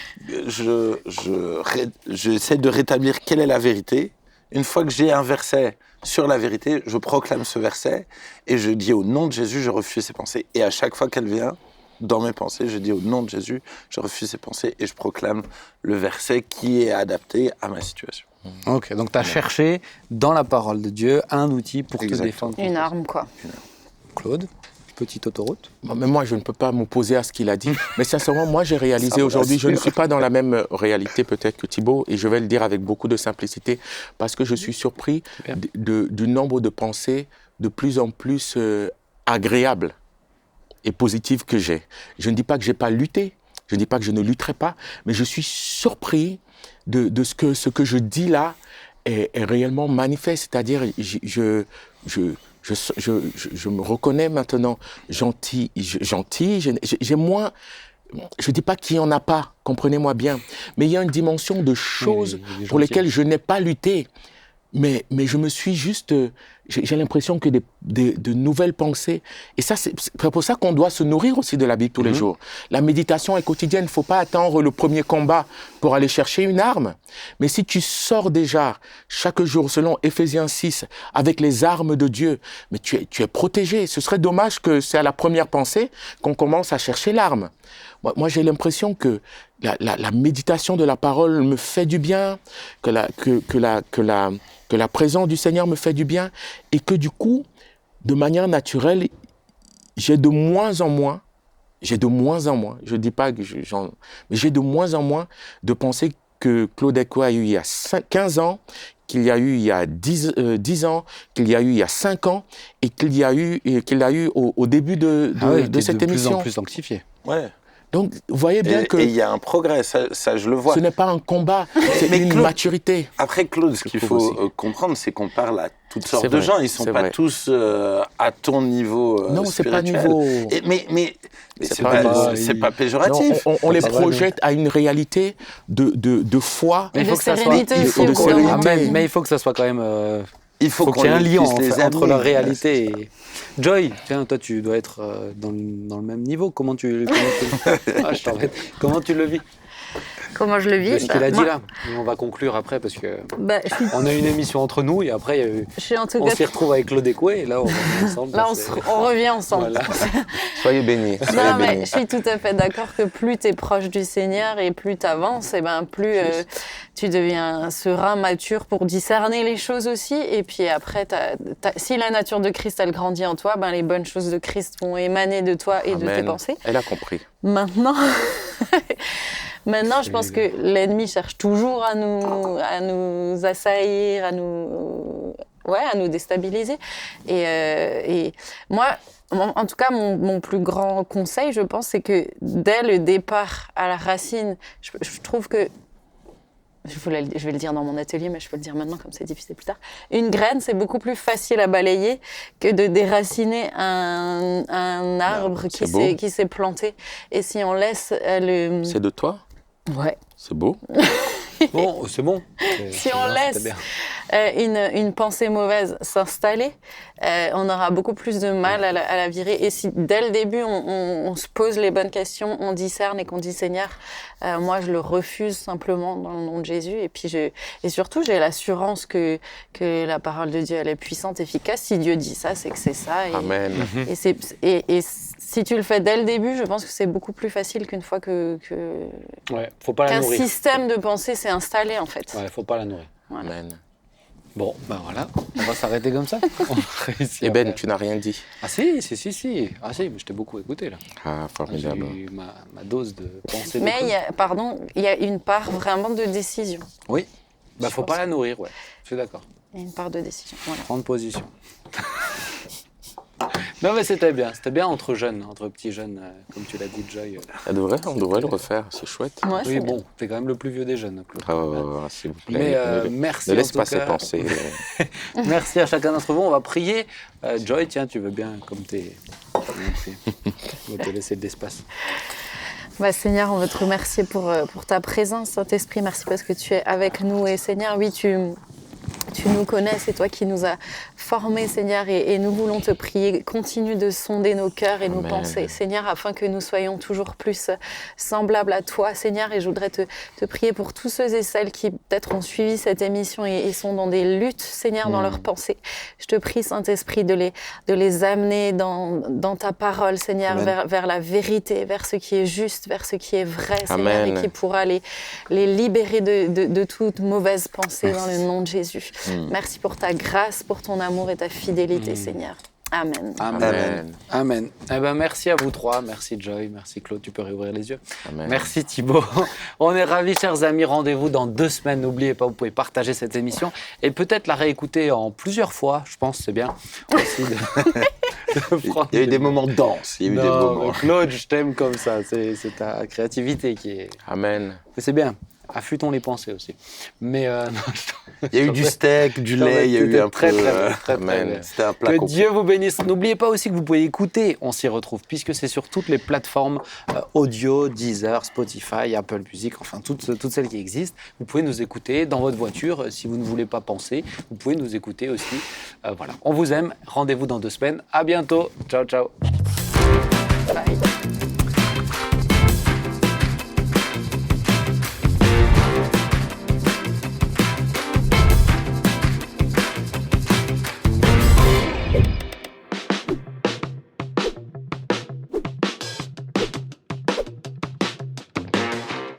j'essaie de rétablir quelle est la vérité. Une fois que j'ai un verset sur la vérité, je proclame ce verset et je dis au nom de Jésus, je refuse ces pensées. Et à chaque fois qu'elle vient dans mes pensées, je dis au nom de Jésus, je refuse ces pensées et je proclame le verset qui est adapté à ma situation. Ok, donc tu as cherché dans la parole de Dieu un outil pour te défendre. Une arme, quoi. Claude, petite autoroute. Mais moi, je ne peux pas m'opposer à ce qu'il a dit. Mais sincèrement, moi, j'ai réalisé aujourd'hui, je ne suis pas dans la même réalité peut-être que Thibaut, et je vais le dire avec beaucoup de simplicité, parce que je suis surpris du nombre de pensées de plus en plus agréables et positives que j'ai. Je ne dis pas que je n'ai pas lutté, je ne dis pas que je ne lutterai pas, mais je suis surpris de ce que je dis là est réellement manifeste. C'est-à-dire, je me reconnais maintenant gentil. J'ai moins. Je ne dis pas qu'il n'y en a pas, comprenez-moi bien, mais il y a une dimension de choses pour lesquelles je n'ai pas lutté. Mais je me suis juste... J'ai l'impression que de nouvelles pensées... Et ça, c'est pour ça qu'on doit se nourrir aussi de la Bible tous les jours. La méditation est quotidienne. Il ne faut pas attendre le premier combat pour aller chercher une arme. Mais si tu sors déjà chaque jour, selon Éphésiens 6, avec les armes de Dieu, mais tu es protégé. Ce serait dommage que c'est à la première pensée qu'on commence à chercher l'arme. Moi, j'ai l'impression que la méditation de la parole me fait du bien, que la présence du Seigneur me fait du bien, et que du coup, de manière naturelle, j'ai de moins en moins, je ne dis pas que mais j'ai de moins en moins de pensées que Claude Ecko a eu il y a 15 ans, qu'il y a eu il y a 10 ans, qu'il y a eu il y a 5 ans, et qu'il a eu au début de cette émission. De plus en plus sanctifié. Ouais. Donc, vous voyez bien que... Et il y a un progrès, ça je le vois. Ce n'est pas un combat, c'est une maturité. Après, Claude, ce qu'il faut comprendre, c'est qu'on parle à toutes sortes de gens. Ils ne sont pas tous à ton niveau non, spirituel. C'est pas niveau... Mais c'est pas péjoratif. Non, on les projette à une réalité de foi. Mais il faut que ça soit... Mais il faut que ça soit quand même... Il faut qu'il y ait un lien entre leur réalité et... Joy, tiens, toi tu dois être dans le même niveau. Comment tu le vis? Comment je le vis? Ce qu'il a dit là. Et on va conclure après parce que on a une émission entre nous et après on s'y retrouve avec Claude Ecko et là on revient ensemble. Là on revient ensemble. Voilà. Soyez bénis. Non mais je suis tout à fait d'accord que plus tu es proche du Seigneur et plus tu avances, et plus tu deviens serein, mature pour discerner les choses aussi. Et puis après, si la nature de Christ elle grandit en toi, les bonnes choses de Christ vont émaner de toi et de tes pensées. Elle a compris. Maintenant, je pense que l'ennemi cherche toujours à nous assaillir, à nous déstabiliser. Et moi, en tout cas, mon plus grand conseil, je pense, c'est que dès le départ à la racine, je trouve que, je vais le dire dans mon atelier, mais je peux le dire maintenant comme c'est difficile plus tard, une graine, c'est beaucoup plus facile à balayer que de déraciner un arbre qui s'est planté. Et si on laisse le... C'est de toi? Ouais. C'est beau. Bon, c'est bon. Si C'est on bien, laisse c'était bien. une pensée mauvaise s'installer, on aura beaucoup plus de mal à la virer. Et si dès le début, on se pose les bonnes questions, on discerne et qu'on dit Seigneur, moi je le refuse simplement dans le nom de Jésus. Et puis et surtout, j'ai l'assurance que la parole de Dieu elle est puissante, efficace. Si Dieu dit ça, c'est que c'est ça. Et, Amen. et si tu le fais dès le début, je pense que c'est beaucoup plus facile qu'une fois Ouais, faut pas la qu'un nourrir. système de pensée s'est installé en fait. Ouais, faut pas la nourrir. Amen. Bon, ben voilà, on va s'arrêter comme ça. On va réussir Et à Ben, faire- tu n'as rien dit. Ah si. Ah si, mais je t'ai beaucoup écouté là. Ah, J'ai formidable. eu ma dose de pensée. Mais il y a une part vraiment de décision. Oui, bah Je faut pense pas la nourrir, ouais. Je suis d'accord. Il y a une part de décision. Voilà. Prendre position. Non mais c'était bien entre jeunes, entre petits jeunes, comme tu l'as dit Joy. On devrait le refaire, c'est chouette. Ouais, Oui c'est bon, t'es quand même le plus vieux des jeunes, Claude. Oh, s'il vous plaît. Mais ne, merci ne en laisse tout pas ces cas. pensées. Merci à chacun d'entre vous. On va prier. Joy, tiens, tu veux bien, comme t'es... On va te laisser de l'espace. Bah, Seigneur, on veut te remercier pour ta présence, Saint-Esprit. Merci parce que tu es avec nous. Et Seigneur, oui, tu nous connais, c'est toi qui nous as formés, Seigneur, et nous voulons te prier. Continue de sonder nos cœurs et nos Amen. pensées, Seigneur, afin que nous soyons toujours plus semblables à toi, Seigneur. Et je voudrais te prier pour tous ceux et celles qui peut-être ont suivi cette émission et sont dans des luttes, Seigneur, dans leurs pensées. Je te prie, Saint-Esprit, de les amener dans ta parole, Seigneur, vers la vérité, vers ce qui est juste, vers ce qui est vrai, Seigneur, Amen. et qui pourra les libérer de toute mauvaise pensée dans le nom de Jésus. Merci pour ta grâce, pour ton amour et ta fidélité, Seigneur. Amen. Amen. Amen. Eh ben, merci à vous trois. Merci Joy. Merci Claude. Tu peux réouvrir les yeux. Amen. Merci Thibaut. On est ravis, chers amis. Rendez-vous dans 2 semaines. N'oubliez pas, vous pouvez partager cette émission et peut-être la réécouter en plusieurs fois. Je pense que c'est bien aussi de prendre Il y a eu des moments denses. Il y a eu des Non, moments. mais Claude, je t'aime comme ça. C'est ta créativité qui est. Amen. Mais c'est bien. Affûtons les pensées aussi. Mais non, Il y a eu du steak, du lait, il y a eu un très, peu. très bien, très, très Amen. bien. C'était un plat Que complet. Dieu vous bénisse. N'oubliez pas aussi que vous pouvez écouter On s'y retrouve, puisque c'est sur toutes les plateformes audio, Deezer, Spotify, Apple Music, enfin toutes celles qui existent. Vous pouvez nous écouter dans votre voiture. Si vous ne voulez pas penser, vous pouvez nous écouter aussi. Voilà. On vous aime. Rendez-vous dans 2 semaines. À bientôt. Ciao, ciao. Bye.